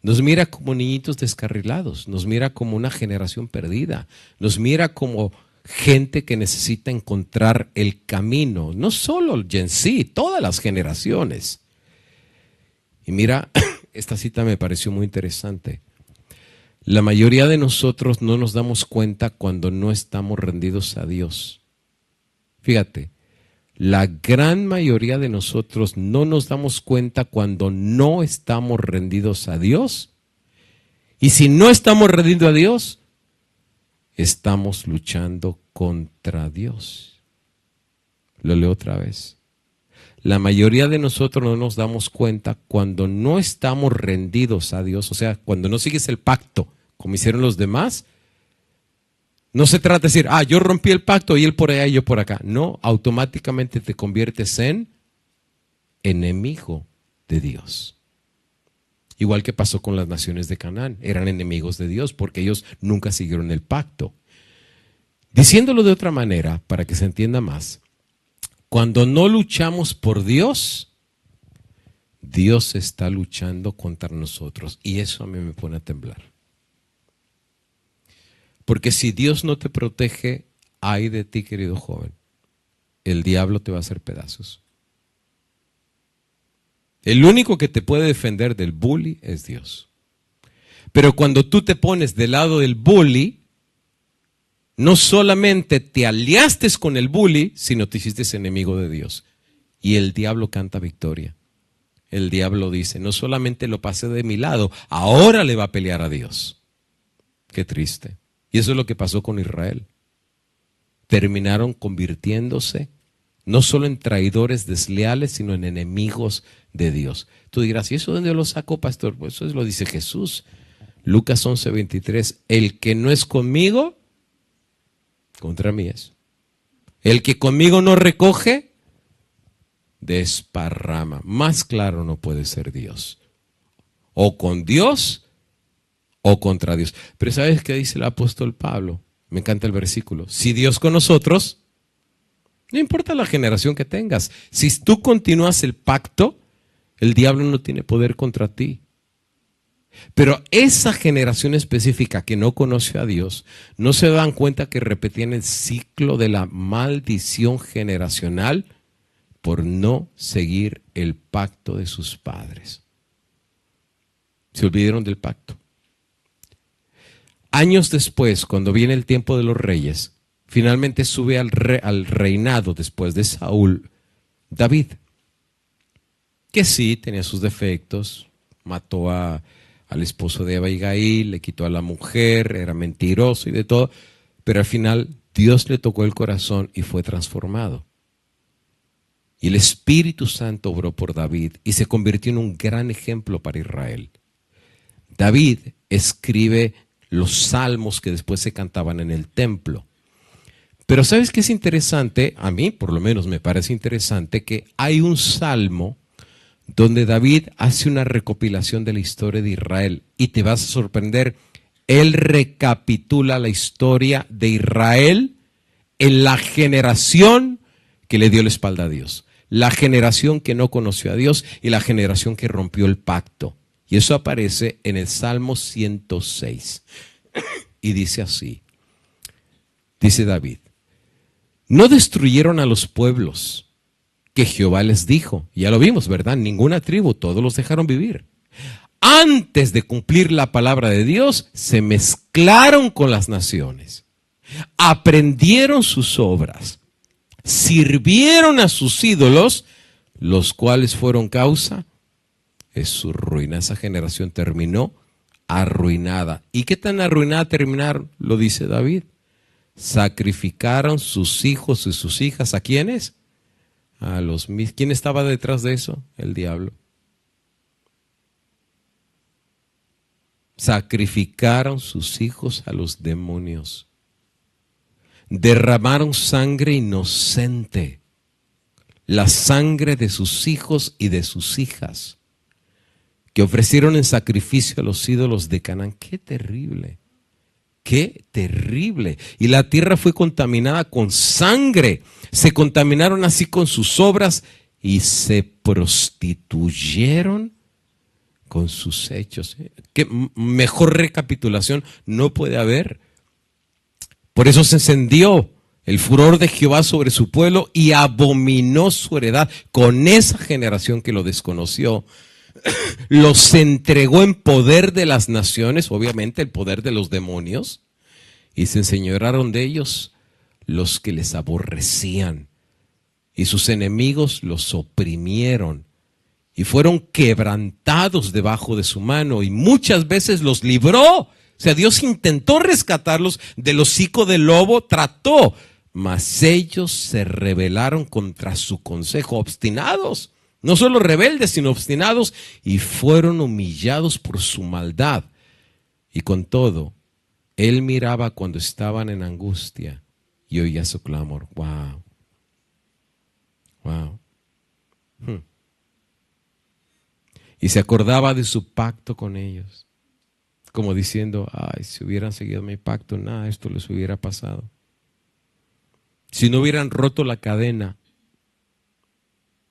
Nos mira como niñitos descarrilados, nos mira como una generación perdida, nos mira como gente que necesita encontrar el camino, no solo el Gen Z, todas las generaciones. Y mira, esta cita me pareció muy interesante. La mayoría de nosotros no nos damos cuenta cuando no estamos rendidos a Dios. Fíjate, la gran mayoría de nosotros no nos damos cuenta cuando no estamos rendidos a Dios. Y si no estamos rendidos a Dios, estamos luchando contra Dios. Lo leo otra vez. La mayoría de nosotros no nos damos cuenta cuando no estamos rendidos a Dios. O sea, cuando no sigues el pacto como hicieron los demás. No se trata de decir, yo rompí el pacto y él por allá y yo por acá. No, automáticamente te conviertes en enemigo de Dios. Igual que pasó con las naciones de Canaán. Eran enemigos de Dios porque ellos nunca siguieron el pacto. Diciéndolo de otra manera, para que se entienda más, cuando no luchamos por Dios, Dios está luchando contra nosotros. Y eso a mí me pone a temblar. Porque si Dios no te protege, ay de ti, querido joven, el diablo te va a hacer pedazos. El único que te puede defender del bully es Dios. Pero cuando tú te pones del lado del bully, no solamente te aliaste con el bully, sino te hiciste enemigo de Dios. Y el diablo canta victoria. El diablo dice, no solamente lo pasé de mi lado, ahora le va a pelear a Dios. Qué triste. Y eso es lo que pasó con Israel. Terminaron convirtiéndose no solo en traidores desleales, sino en enemigos de Dios. Tú dirás, ¿y eso de dónde lo sacó, pastor? Pues eso lo dice Jesús. Lucas 11:23. El que no es conmigo, contra mí es. El que conmigo no recoge, desparrama. Más claro no puede ser Dios. O con Dios o contra Dios. Pero ¿sabes qué dice el apóstol Pablo? Me encanta el versículo. Si Dios con nosotros, no importa la generación que tengas. Si tú continúas el pacto, el diablo no tiene poder contra ti. Pero esa generación específica que no conoce a Dios, no se dan cuenta que repetían el ciclo de la maldición generacional por no seguir el pacto de sus padres. Se olvidaron del pacto. Años después, cuando viene el tiempo de los reyes, finalmente sube al reinado después de Saúl, David, que sí tenía sus defectos, mató al esposo de Abigail, le quitó a la mujer, era mentiroso y de todo, pero al final Dios le tocó el corazón y fue transformado. Y el Espíritu Santo obró por David y se convirtió en un gran ejemplo para Israel. David escribe los salmos que después se cantaban en el templo. Pero ¿sabes qué es interesante? A mí por lo menos me parece interesante que hay un salmo donde David hace una recopilación de la historia de Israel y te vas a sorprender. Él recapitula la historia de Israel en la generación que le dio la espalda a Dios, la generación que no conoció a Dios y la generación que rompió el pacto. Y eso aparece en el Salmo 106. Y dice así, dice David, no destruyeron a los pueblos que Jehová les dijo. Ya lo vimos, ¿verdad? Ninguna tribu, todos los dejaron vivir. Antes de cumplir la palabra de Dios, se mezclaron con las naciones. Aprendieron sus obras. Sirvieron a sus ídolos, los cuales fueron causa de su ruina. Esa generación terminó arruinada. ¿Y qué tan arruinada terminaron? Lo dice David. Sacrificaron sus hijos y sus hijas. ¿A quiénes? A los mismos. ¿Quién estaba detrás de eso? El diablo. Sacrificaron sus hijos a los demonios. Derramaron sangre inocente, la sangre de sus hijos y de sus hijas, que ofrecieron en sacrificio a los ídolos de Canaán. ¡Qué terrible! ¡Qué terrible! Y la tierra fue contaminada con sangre. Se contaminaron así con sus obras y se prostituyeron con sus hechos. ¿Qué mejor recapitulación no puede haber? Por eso se encendió el furor de Jehová sobre su pueblo y abominó su heredad con esa generación que lo desconoció. Los entregó en poder de las naciones, obviamente el poder de los demonios, y se enseñorearon de ellos los que les aborrecían. Y sus enemigos los oprimieron y fueron quebrantados debajo de su mano y muchas veces los libró. O sea, Dios intentó rescatarlos del hocico del lobo, trató, mas ellos se rebelaron contra su consejo, obstinados, no solo rebeldes, sino obstinados, y fueron humillados por su maldad. Y con todo, Él miraba cuando estaban en angustia y oía su clamor. ¡Wow! ¡Wow! Y se acordaba de su pacto con ellos. Como diciendo, ay, si hubieran seguido mi pacto, nada de esto les hubiera pasado. Si no hubieran roto la cadena,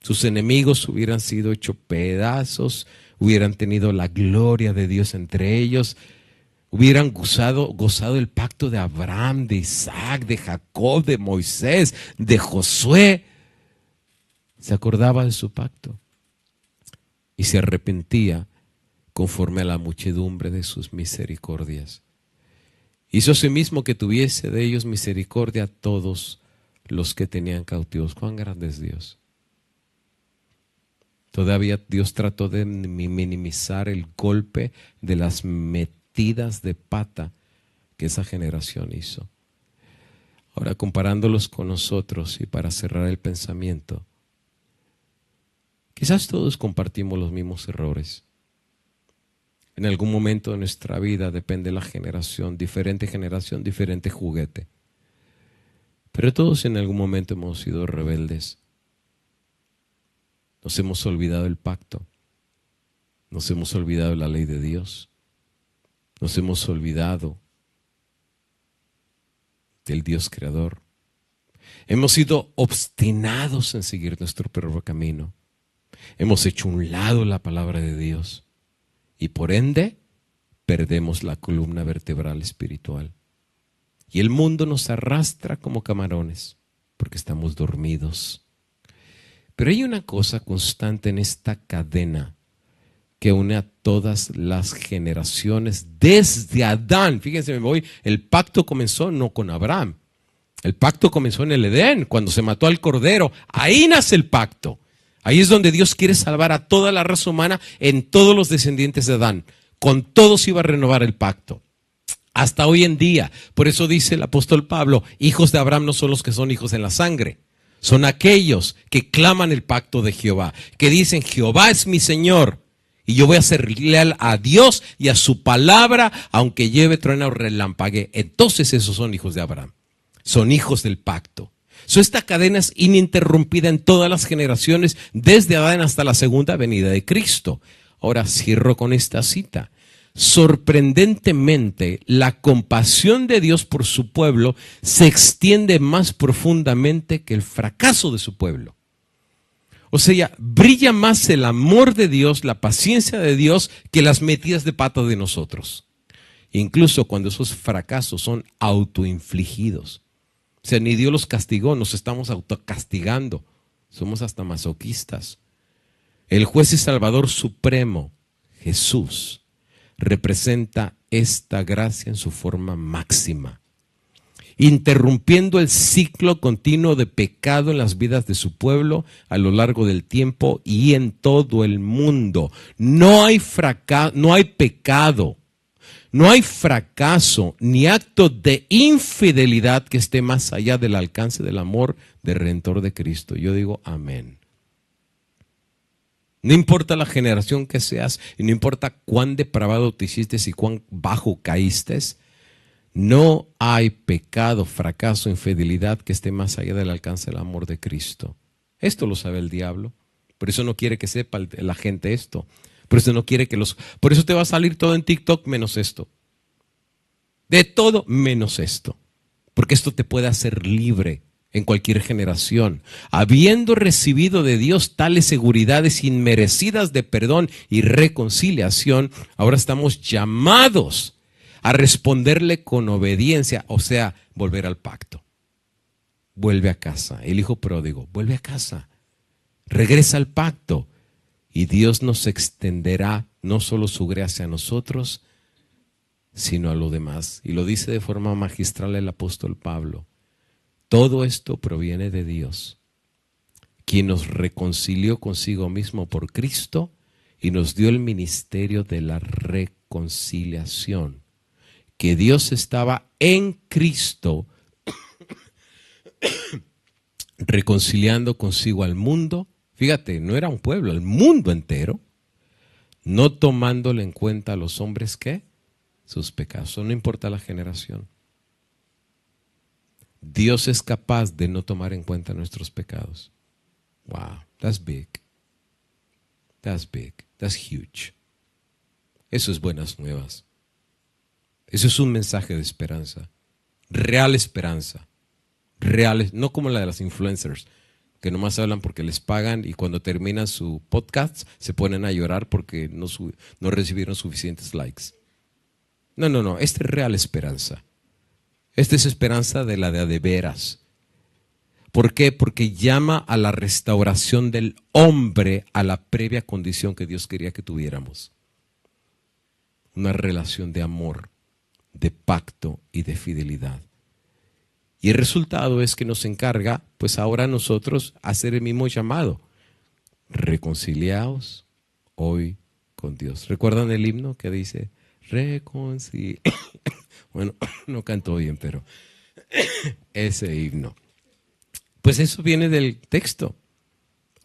sus enemigos hubieran sido hechos pedazos, hubieran tenido la gloria de Dios entre ellos, hubieran gozado el pacto de Abraham, de Isaac, de Jacob, de Moisés, de Josué. Se acordaba de su pacto y se arrepentía conforme a la muchedumbre de sus misericordias. Hizo asimismo que tuviese de ellos misericordia a todos los que tenían cautivos. ¡Cuán grande es Dios! Todavía Dios trató de minimizar el golpe de las metidas de pata que esa generación hizo. Ahora, comparándolos con nosotros y para cerrar el pensamiento, quizás todos compartimos los mismos errores. En algún momento de nuestra vida, depende de la generación, diferente juguete. Pero todos en algún momento hemos sido rebeldes. Nos hemos olvidado del pacto. Nos hemos olvidado de la ley de Dios. Nos hemos olvidado del Dios creador. Hemos sido obstinados en seguir nuestro propio camino. Hemos hecho a un lado la palabra de Dios. Y por ende, perdemos la columna vertebral espiritual. Y el mundo nos arrastra como camarones, porque estamos dormidos. Pero hay una cosa constante en esta cadena que une a todas las generaciones desde Adán. Fíjense, el pacto comenzó no con Abraham. El pacto comenzó en el Edén, cuando se mató al cordero. Ahí nace el pacto. Ahí es donde Dios quiere salvar a toda la raza humana en todos los descendientes de Adán. Con todos iba a renovar el pacto. Hasta hoy en día. Por eso dice el apóstol Pablo, hijos de Abraham no son los que son hijos en la sangre. Son aquellos que claman el pacto de Jehová. Que dicen, Jehová es mi Señor. Y yo voy a ser leal a Dios y a su palabra, aunque lleve trueno o relampague. Entonces esos son hijos de Abraham. Son hijos del pacto. Esta cadena es ininterrumpida en todas las generaciones, desde Adán hasta la segunda venida de Cristo. Ahora cierro con esta cita. Sorprendentemente, la compasión de Dios por su pueblo se extiende más profundamente que el fracaso de su pueblo. O sea, brilla más el amor de Dios, la paciencia de Dios, que las metidas de pata de nosotros. Incluso cuando esos fracasos son autoinfligidos. O sea, ni Dios los castigó, nos estamos autocastigando. Somos hasta masoquistas. El juez y salvador supremo, Jesús, representa esta gracia en su forma máxima, interrumpiendo el ciclo continuo de pecado en las vidas de su pueblo a lo largo del tiempo y en todo el mundo. No hay pecado, no hay fracaso ni acto de infidelidad que esté más allá del alcance del amor del Redentor de Cristo. Yo digo amén. No importa la generación que seas y no importa cuán depravado te hiciste y cuán bajo caíste, no hay pecado, fracaso, infidelidad que esté más allá del alcance del amor de Cristo. Esto lo sabe el diablo. Por eso no quiere que sepa la gente esto. Por eso no quiere que por eso te va a salir todo en TikTok menos esto. De todo menos esto. Porque esto te puede hacer libre en cualquier generación. Habiendo recibido de Dios tales seguridades inmerecidas de perdón y reconciliación, ahora estamos llamados a responderle con obediencia, o sea, volver al pacto. Vuelve a casa. El hijo pródigo, vuelve a casa. Regresa al pacto. Y Dios nos extenderá no solo su gracia a nosotros, sino a lo demás. Y lo dice de forma magistral el apóstol Pablo. Todo esto proviene de Dios, quien nos reconcilió consigo mismo por Cristo y nos dio el ministerio de la reconciliación. Que Dios estaba en Cristo reconciliando consigo al mundo. Fíjate, no era un pueblo, el mundo entero, no tomándole en cuenta a los hombres ¿qué? Sus pecados. Eso no importa la generación. Dios es capaz de no tomar en cuenta nuestros pecados. Wow, that's big. That's big. That's huge. Eso es buenas nuevas. Eso es un mensaje de esperanza. Real esperanza. Real, no como la de las influencers, que nomás hablan porque les pagan y cuando terminan su podcast se ponen a llorar porque no recibieron suficientes likes. No. Esta es real esperanza. Esta es esperanza de la de veras. ¿Por qué? Porque llama a la restauración del hombre a la previa condición que Dios quería que tuviéramos. Una relación de amor, de pacto y de fidelidad. Y el resultado es que nos encarga, pues ahora a nosotros, hacer el mismo llamado. Reconciliaos hoy con Dios. ¿Recuerdan el himno que dice Bueno, no canto bien, pero ese himno. Pues eso viene del texto.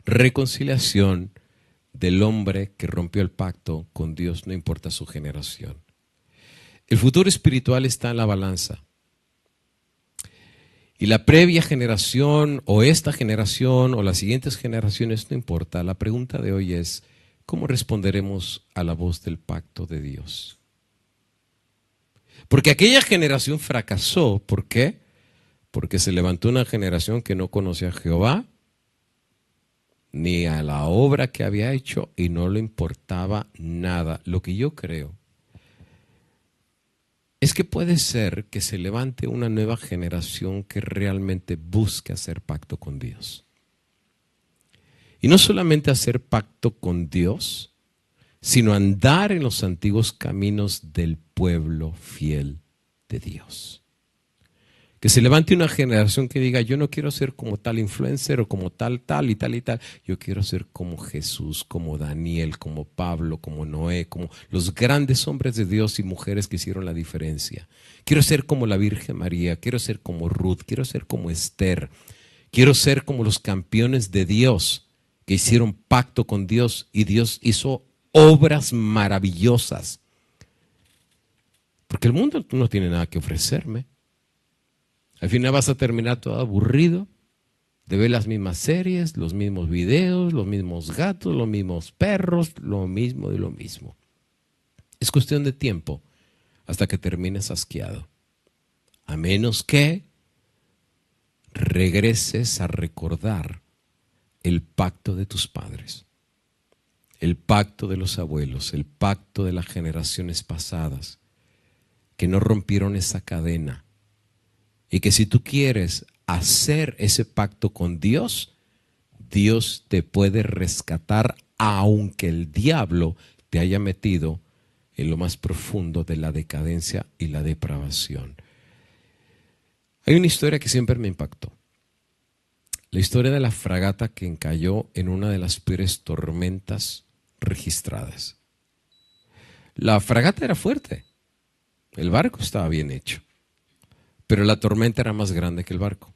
Reconciliación del hombre que rompió el pacto con Dios, no importa su generación. El futuro espiritual está en la balanza. Y la previa generación o esta generación o las siguientes generaciones no importa. La pregunta de hoy es, ¿cómo responderemos a la voz del pacto de Dios? Porque aquella generación fracasó. ¿Por qué? Porque se levantó una generación que no conocía a Jehová, ni a la obra que había hecho, y no le importaba nada. Lo que yo creo es que puede ser que se levante una nueva generación que realmente busque hacer pacto con Dios. Y no solamente hacer pacto con Dios, sino andar en los antiguos caminos del pueblo fiel de Dios. Que se levante una generación que diga, yo no quiero ser como tal influencer o como tal y tal y tal. Yo quiero ser como Jesús, como Daniel, como Pablo, como Noé, como los grandes hombres de Dios y mujeres que hicieron la diferencia. Quiero ser como la Virgen María, quiero ser como Ruth, quiero ser como Esther. Quiero ser como los campeones de Dios que hicieron pacto con Dios y Dios hizo obras maravillosas. Porque el mundo no tiene nada que ofrecerme. Al final vas a terminar todo aburrido de ver las mismas series, los mismos videos, los mismos gatos, los mismos perros, lo mismo de lo mismo. Es cuestión de tiempo hasta que termines asqueado. A menos que regreses a recordar el pacto de tus padres, el pacto de los abuelos, el pacto de las generaciones pasadas, que no rompieron esa cadena. Y que si tú quieres hacer ese pacto con Dios, Dios te puede rescatar aunque el diablo te haya metido en lo más profundo de la decadencia y la depravación. Hay una historia que siempre me impactó. La historia de la fragata que encalló en una de las peores tormentas registradas. La fragata era fuerte, el barco estaba bien hecho. Pero la tormenta era más grande que el barco.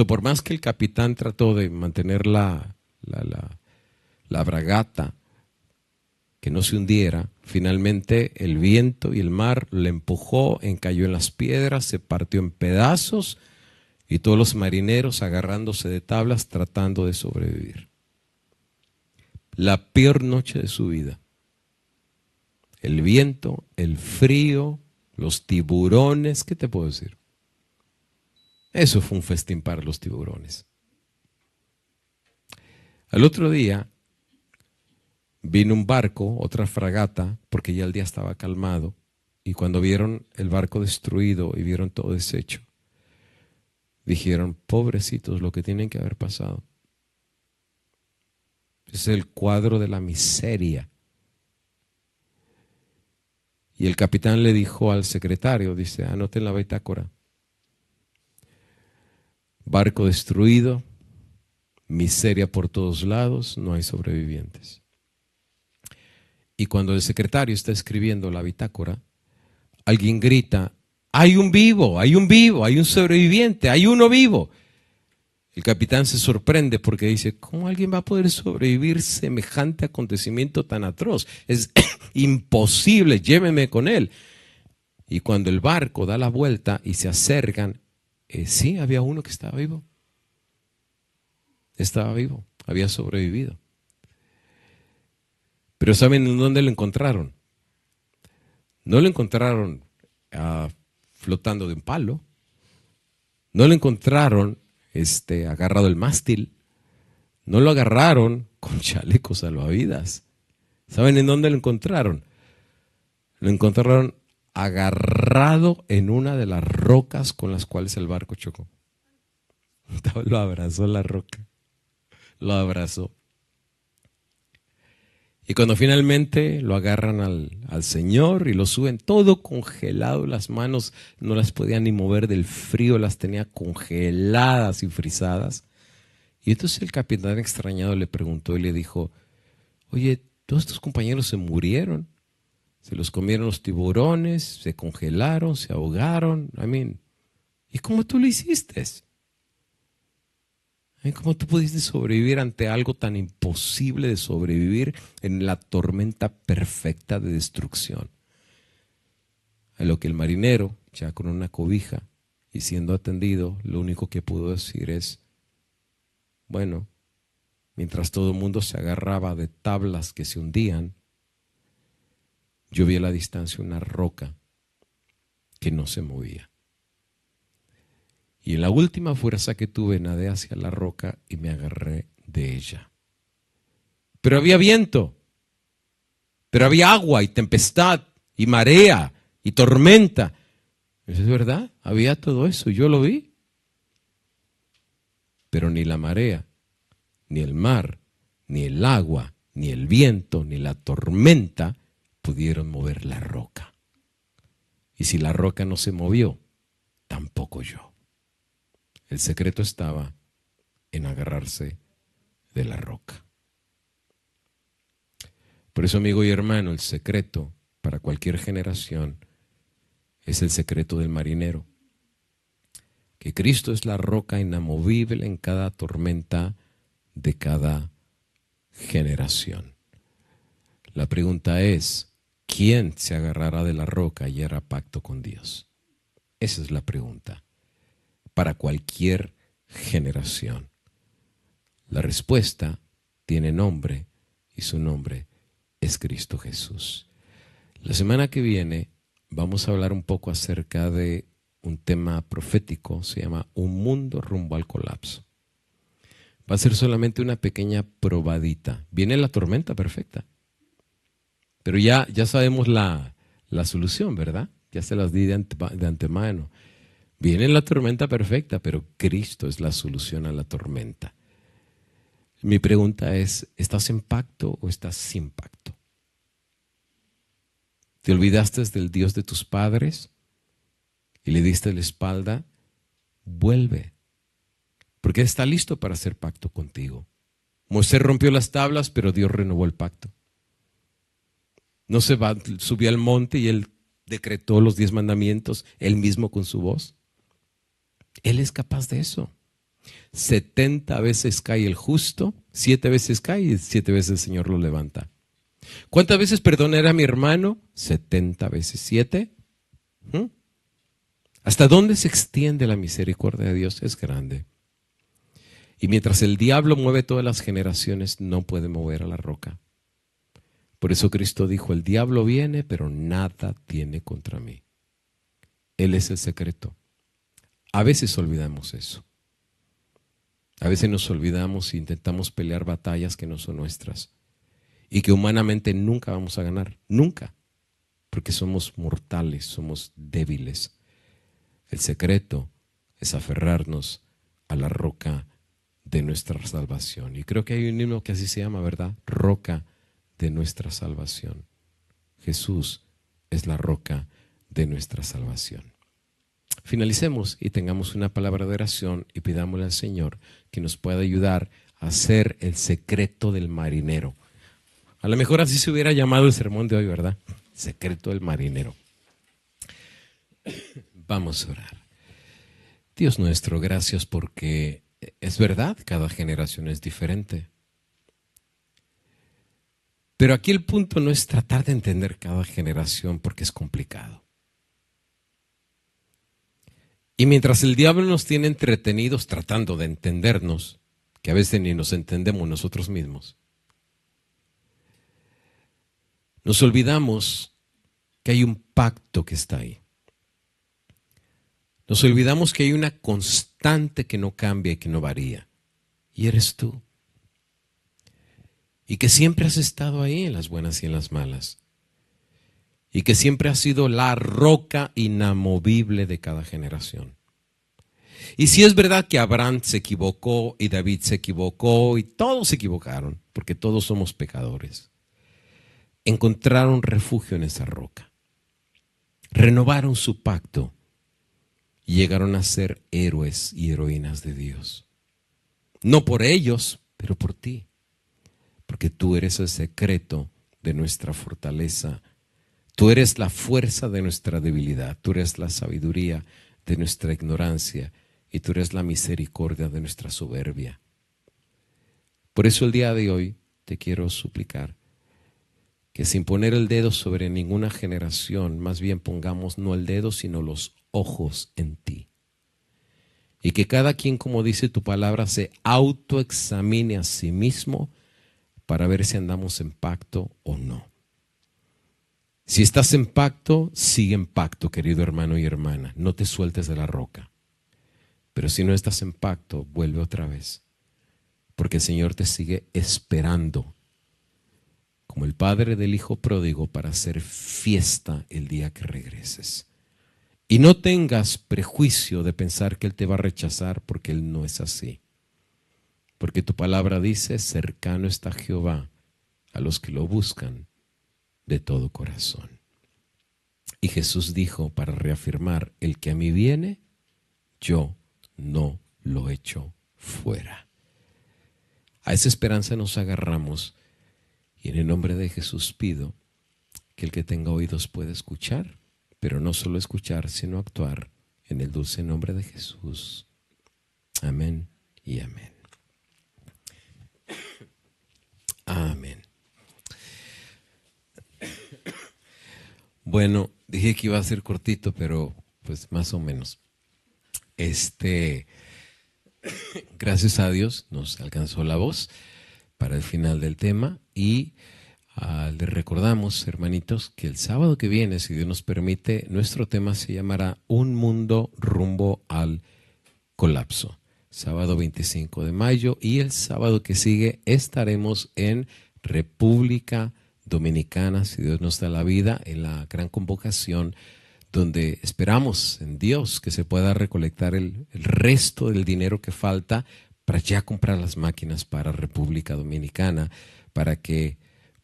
Por más que el capitán trató de mantener la fragata que no se hundiera, finalmente el viento y el mar le empujó, encalló en las piedras, se partió en pedazos y todos los marineros agarrándose de tablas tratando de sobrevivir. La peor noche de su vida. El viento, el frío, los tiburones, ¿qué te puedo decir? Eso fue un festín para los tiburones. Al otro día vino un barco, otra fragata, porque ya el día estaba calmado, y cuando vieron el barco destruido y vieron todo deshecho, dijeron, pobrecitos, lo que tienen que haber pasado. Es el cuadro de la miseria. Y el capitán le dijo al secretario, dice, anoten la bitácora. Barco destruido, miseria por todos lados, no hay sobrevivientes. Y cuando el secretario está escribiendo la bitácora, alguien grita, hay un vivo, hay un vivo, hay un sobreviviente, hay uno vivo. El capitán se sorprende porque dice, ¿cómo alguien va a poder sobrevivir semejante acontecimiento tan atroz? Es imposible, lléveme con él. Y cuando el barco da la vuelta y se acercan, sí, había uno que estaba vivo. Estaba vivo, había sobrevivido. Pero ¿saben en dónde lo encontraron? No lo encontraron flotando de un palo. No lo encontraron agarrado el mástil. No lo agarraron con chalecos salvavidas. ¿Saben en dónde lo encontraron? Lo encontraron agarrado en una de las rocas con las cuales el barco chocó. Lo abrazó la roca. Lo abrazó. Y cuando finalmente lo agarran al Señor y lo suben todo congelado, las manos no las podían ni mover del frío, las tenía congeladas y frisadas. Y entonces el capitán extrañado le preguntó y le dijo, oye, todos tus compañeros se murieron, se los comieron los tiburones, se congelaron, se ahogaron, ¿y cómo tú lo hiciste? ¿Cómo tú pudiste sobrevivir ante algo tan imposible de sobrevivir en la tormenta perfecta de destrucción? A lo que el marinero, ya con una cobija y siendo atendido, lo único que pudo decir es, bueno, mientras todo el mundo se agarraba de tablas que se hundían, yo vi a la distancia una roca que no se movía. Y en la última fuerza que tuve, nadé hacia la roca y me agarré de ella. Pero había viento, pero había agua y tempestad y marea y tormenta. ¿Eso es verdad? Había todo eso, yo lo vi. Pero ni la marea, ni el mar, ni el agua, ni el viento, ni la tormenta pudieron mover la roca. Y si la roca no se movió, tampoco yo. El secreto estaba en agarrarse de la roca. Por eso, amigo y hermano, el secreto para cualquier generación es el secreto del marinero. Que Cristo es la roca inamovible en cada tormenta de cada generación. La pregunta es, ¿quién se agarrará de la roca y hará pacto con Dios? Esa es la pregunta para cualquier generación. La respuesta tiene nombre y su nombre es Cristo Jesús. La semana que viene vamos a hablar un poco acerca de un tema profético, se llama Un mundo rumbo al colapso. Va a ser solamente una pequeña probadita. Viene la tormenta perfecta, pero ya sabemos la solución, ¿verdad? Ya se las di de antemano. Viene la tormenta perfecta, pero Cristo es la solución a la tormenta. Mi pregunta es, ¿estás en pacto o estás sin pacto? ¿Te olvidaste del Dios de tus padres y le diste la espalda? Vuelve, porque está listo para hacer pacto contigo. Moisés rompió las tablas, pero Dios renovó el pacto. No subió al monte y él decretó los 10 mandamientos, él mismo con su voz. Él es capaz de eso. 70 veces cae el justo, 7 veces cae y 7 veces el Señor lo levanta. ¿Cuántas veces perdonaré a mi hermano? 70 veces 7. ¿Hasta dónde se extiende la misericordia de Dios? Es grande. Y mientras el diablo mueve todas las generaciones, no puede mover a la roca. Por eso Cristo dijo, el diablo viene, pero nada tiene contra mí. Él es el secreto. A veces olvidamos eso. A veces nos olvidamos e intentamos pelear batallas que no son nuestras y que humanamente nunca vamos a ganar, nunca, porque somos mortales, somos débiles. El secreto es aferrarnos a la roca de nuestra salvación. Y creo que hay un himno que así se llama, ¿verdad? Roca de nuestra salvación. Jesús es la roca de nuestra salvación. Finalicemos y tengamos una palabra de oración y pidámosle al Señor que nos pueda ayudar a hacer el secreto del marinero. A lo mejor así se hubiera llamado el sermón de hoy, ¿verdad? Secreto del marinero. Vamos a orar. Dios nuestro, gracias porque es verdad, cada generación es diferente. Pero aquí el punto no es tratar de entender cada generación porque es complicado. Y mientras el diablo nos tiene entretenidos tratando de entendernos, que a veces ni nos entendemos nosotros mismos, nos olvidamos que hay un pacto que está ahí. Nos olvidamos que hay una constante que no cambia y que no varía. Y eres tú. Y que siempre has estado ahí en las buenas y en las malas. Y que siempre has sido la roca inamovible de cada generación. Y si es verdad que Abraham se equivocó y David se equivocó y todos se equivocaron, porque todos somos pecadores, encontraron refugio en esa roca. Renovaron su pacto y llegaron a ser héroes y heroínas de Dios. No por ellos, pero por ti. Porque tú eres el secreto de nuestra fortaleza. Tú eres la fuerza de nuestra debilidad. Tú eres la sabiduría de nuestra ignorancia. Y tú eres la misericordia de nuestra soberbia. Por eso el día de hoy te quiero suplicar que sin poner el dedo sobre ninguna generación, más bien pongamos no el dedo, sino los ojos en ti. Y que cada quien, como dice tu palabra, se autoexamine a sí mismo para ver si andamos en pacto o no. Si estás en pacto, sigue en pacto, querido hermano y hermana. No te sueltes de la roca. Pero si no estás en pacto, vuelve otra vez. Porque el Señor te sigue esperando, como el padre del hijo pródigo, para hacer fiesta el día que regreses. Y no tengas prejuicio de pensar que Él te va a rechazar, porque Él no es así. Porque tu palabra dice, cercano está Jehová a los que lo buscan de todo corazón. Y Jesús dijo, para reafirmar, el que a mí viene, yo no lo echo fuera. A esa esperanza nos agarramos y en el nombre de Jesús pido que el que tenga oídos pueda escuchar, pero no solo escuchar, sino actuar en el dulce nombre de Jesús. Amén y amén. Amén. Bueno, dije que iba a ser cortito, pero pues más o menos. Gracias a Dios nos alcanzó la voz para el final del tema y les recordamos, hermanitos, que el sábado que viene, si Dios nos permite, nuestro tema se llamará Un mundo rumbo al colapso. Sábado 25 de mayo y el sábado que sigue estaremos en República Dominicana, si Dios nos da la vida, en la gran convocación donde esperamos en Dios que se pueda recolectar el resto del dinero que falta para ya comprar las máquinas para República Dominicana, para que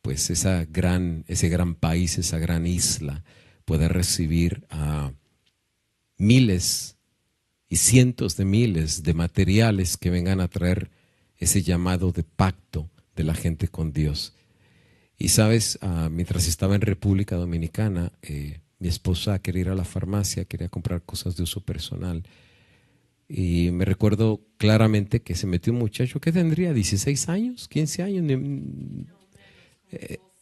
pues ese gran país, esa gran isla pueda recibir a miles y cientos de miles de materiales que vengan a traer ese llamado de pacto de la gente con Dios. Y sabes, mientras estaba en República Dominicana, mi esposa quería ir a la farmacia, quería comprar cosas de uso personal. Y me recuerdo claramente que se metió un muchacho que tendría 16 años, 15 años.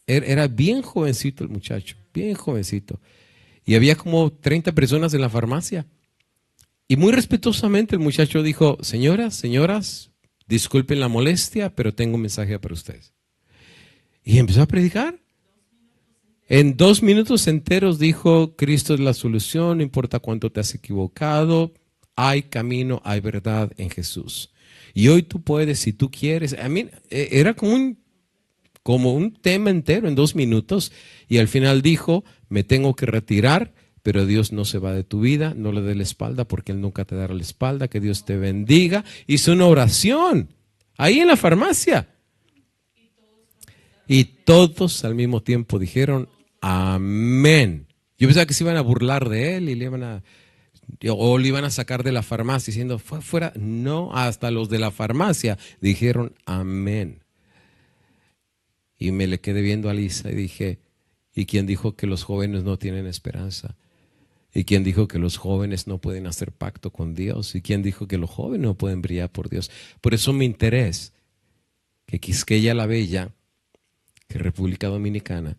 Era bien jovencito el muchacho, bien jovencito. Y había como 30 personas en la farmacia. Y muy respetuosamente el muchacho dijo, señoras, disculpen la molestia, pero tengo un mensaje para ustedes. Y empezó a predicar. En 2 minutos enteros dijo, Cristo es la solución, no importa cuánto te has equivocado, hay camino, hay verdad en Jesús. Y hoy tú puedes, si tú quieres. Era como un tema entero en 2 minutos. Y al final dijo, me tengo que retirar, pero Dios no se va de tu vida, no le dé la espalda porque Él nunca te dará la espalda, que Dios te bendiga. Hizo una oración ahí en la farmacia. Y todos al mismo tiempo dijeron, amén. Yo pensaba que se iban a burlar de él y le iban a sacar de la farmacia diciendo, fue fuera. No, hasta los de la farmacia dijeron, amén. Y me le quedé viendo a Lisa y dije, ¿y quién dijo que los jóvenes no tienen esperanza? ¿Y quién dijo que los jóvenes no pueden hacer pacto con Dios? ¿Y quién dijo que los jóvenes no pueden brillar por Dios? Por eso mi interés, que Quisqueya la Bella, que República Dominicana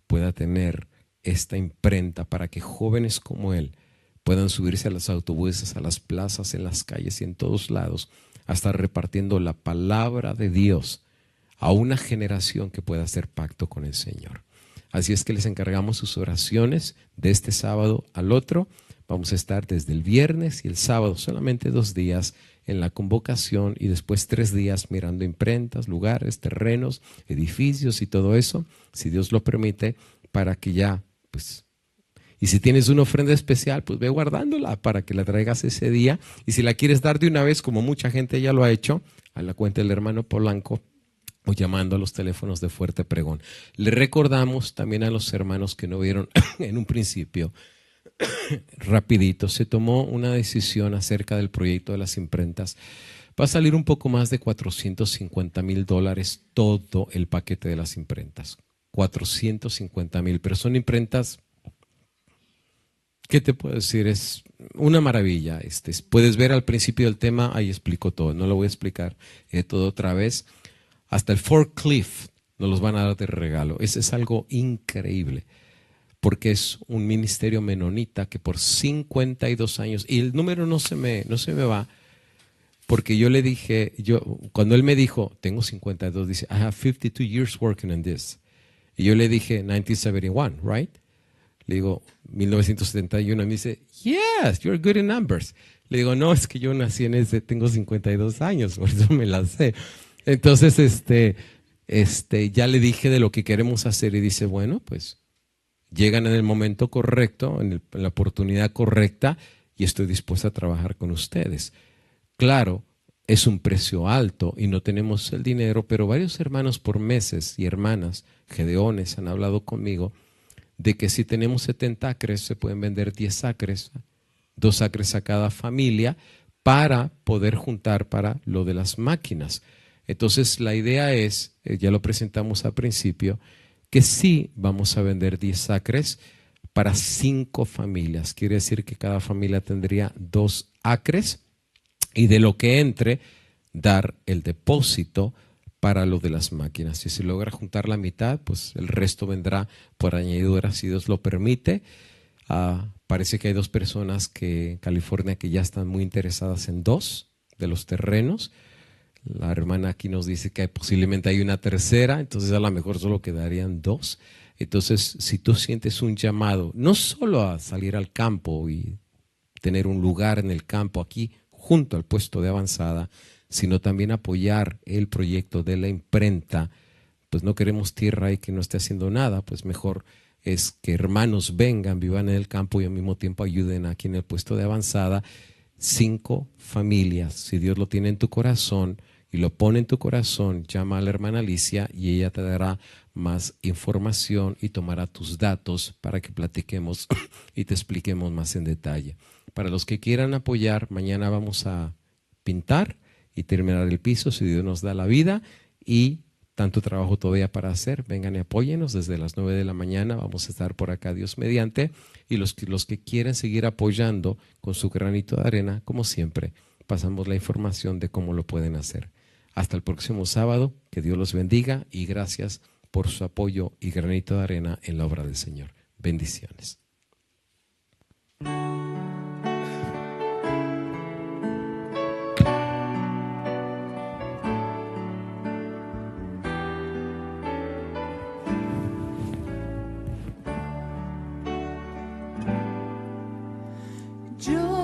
pueda tener esta imprenta para que jóvenes como él puedan subirse a los autobuses, a las plazas, en las calles y en todos lados, a estar repartiendo la palabra de Dios a una generación que pueda hacer pacto con el Señor. Así es que les encargamos sus oraciones de este sábado al otro. Vamos a estar desde el viernes y el sábado, solamente 2 días en la convocación y después 3 días mirando imprentas, lugares, terrenos, edificios y todo eso, si Dios lo permite, para que ya, pues, y si tienes una ofrenda especial, pues ve guardándola para que la traigas ese día. Y si la quieres dar de una vez, como mucha gente ya lo ha hecho, a la cuenta del hermano Polanco, o llamando a los teléfonos de Fuerte Pregón. Le recordamos también a los hermanos que no vieron en un principio, rapidito, se tomó una decisión acerca del proyecto de las imprentas. Va a salir un poco más de $450,000 todo el paquete de las imprentas. 450,000, pero son imprentas, ¿qué te puedo decir? Es una maravilla. Puedes ver al principio del tema, ahí explico todo, no lo voy a explicar todo otra vez. Hasta el forklift nos los van a dar de regalo. Ese es algo increíble, porque es un ministerio menonita que por 52 años, y el número no se me va, porque yo le dije, cuando él me dijo, tengo 52, dice, I have 52 years working on this. Y yo le dije, 1971, right? Le digo, 1971. Me dice, yes, you're good in numbers. Le digo, no, es que yo nací en ese, tengo 52 años, por eso me la sé. Entonces, ya le dije de lo que queremos hacer y dice, bueno, pues llegan en el momento correcto, en la oportunidad correcta y estoy dispuesta a trabajar con ustedes. Claro, es un precio alto y no tenemos el dinero, pero varios hermanos por meses y hermanas, gedeones, han hablado conmigo de que si tenemos 70 acres, se pueden vender 10 acres, 2 acres a cada familia, para poder juntar para lo de las máquinas. Entonces la idea es, ya lo presentamos al principio, que sí vamos a vender 10 acres para 5 familias. Quiere decir que cada familia tendría 2 acres y de lo que entre, dar el depósito para lo de las máquinas. Si se logra juntar la mitad, pues el resto vendrá por añadidura si Dios lo permite. Parece que hay 2 personas en California que ya están muy interesadas en 2 de los terrenos. La hermana aquí nos dice que posiblemente hay una tercera, entonces a lo mejor solo quedarían 2. Entonces, si tú sientes un llamado, no solo a salir al campo y tener un lugar en el campo aquí junto al puesto de avanzada, sino también apoyar el proyecto de la imprenta, pues no queremos tierra ahí que no esté haciendo nada, pues mejor es que hermanos vengan, vivan en el campo y al mismo tiempo ayuden aquí en el puesto de avanzada. 5 familias, si Dios lo tiene en tu corazón y lo pone en tu corazón, llama a la hermana Alicia y ella te dará más información y tomará tus datos para que platiquemos y te expliquemos más en detalle. Para los que quieran apoyar, mañana vamos a pintar y terminar el piso si Dios nos da la vida, y tanto trabajo todavía para hacer. Vengan y apóyenos desde las 9 de la mañana. Vamos a estar por acá, Dios mediante. Y los que quieren seguir apoyando con su granito de arena, como siempre, pasamos la información de cómo lo pueden hacer. Hasta el próximo sábado. Que Dios los bendiga y gracias por su apoyo y granito de arena en la obra del Señor. Bendiciones. Yo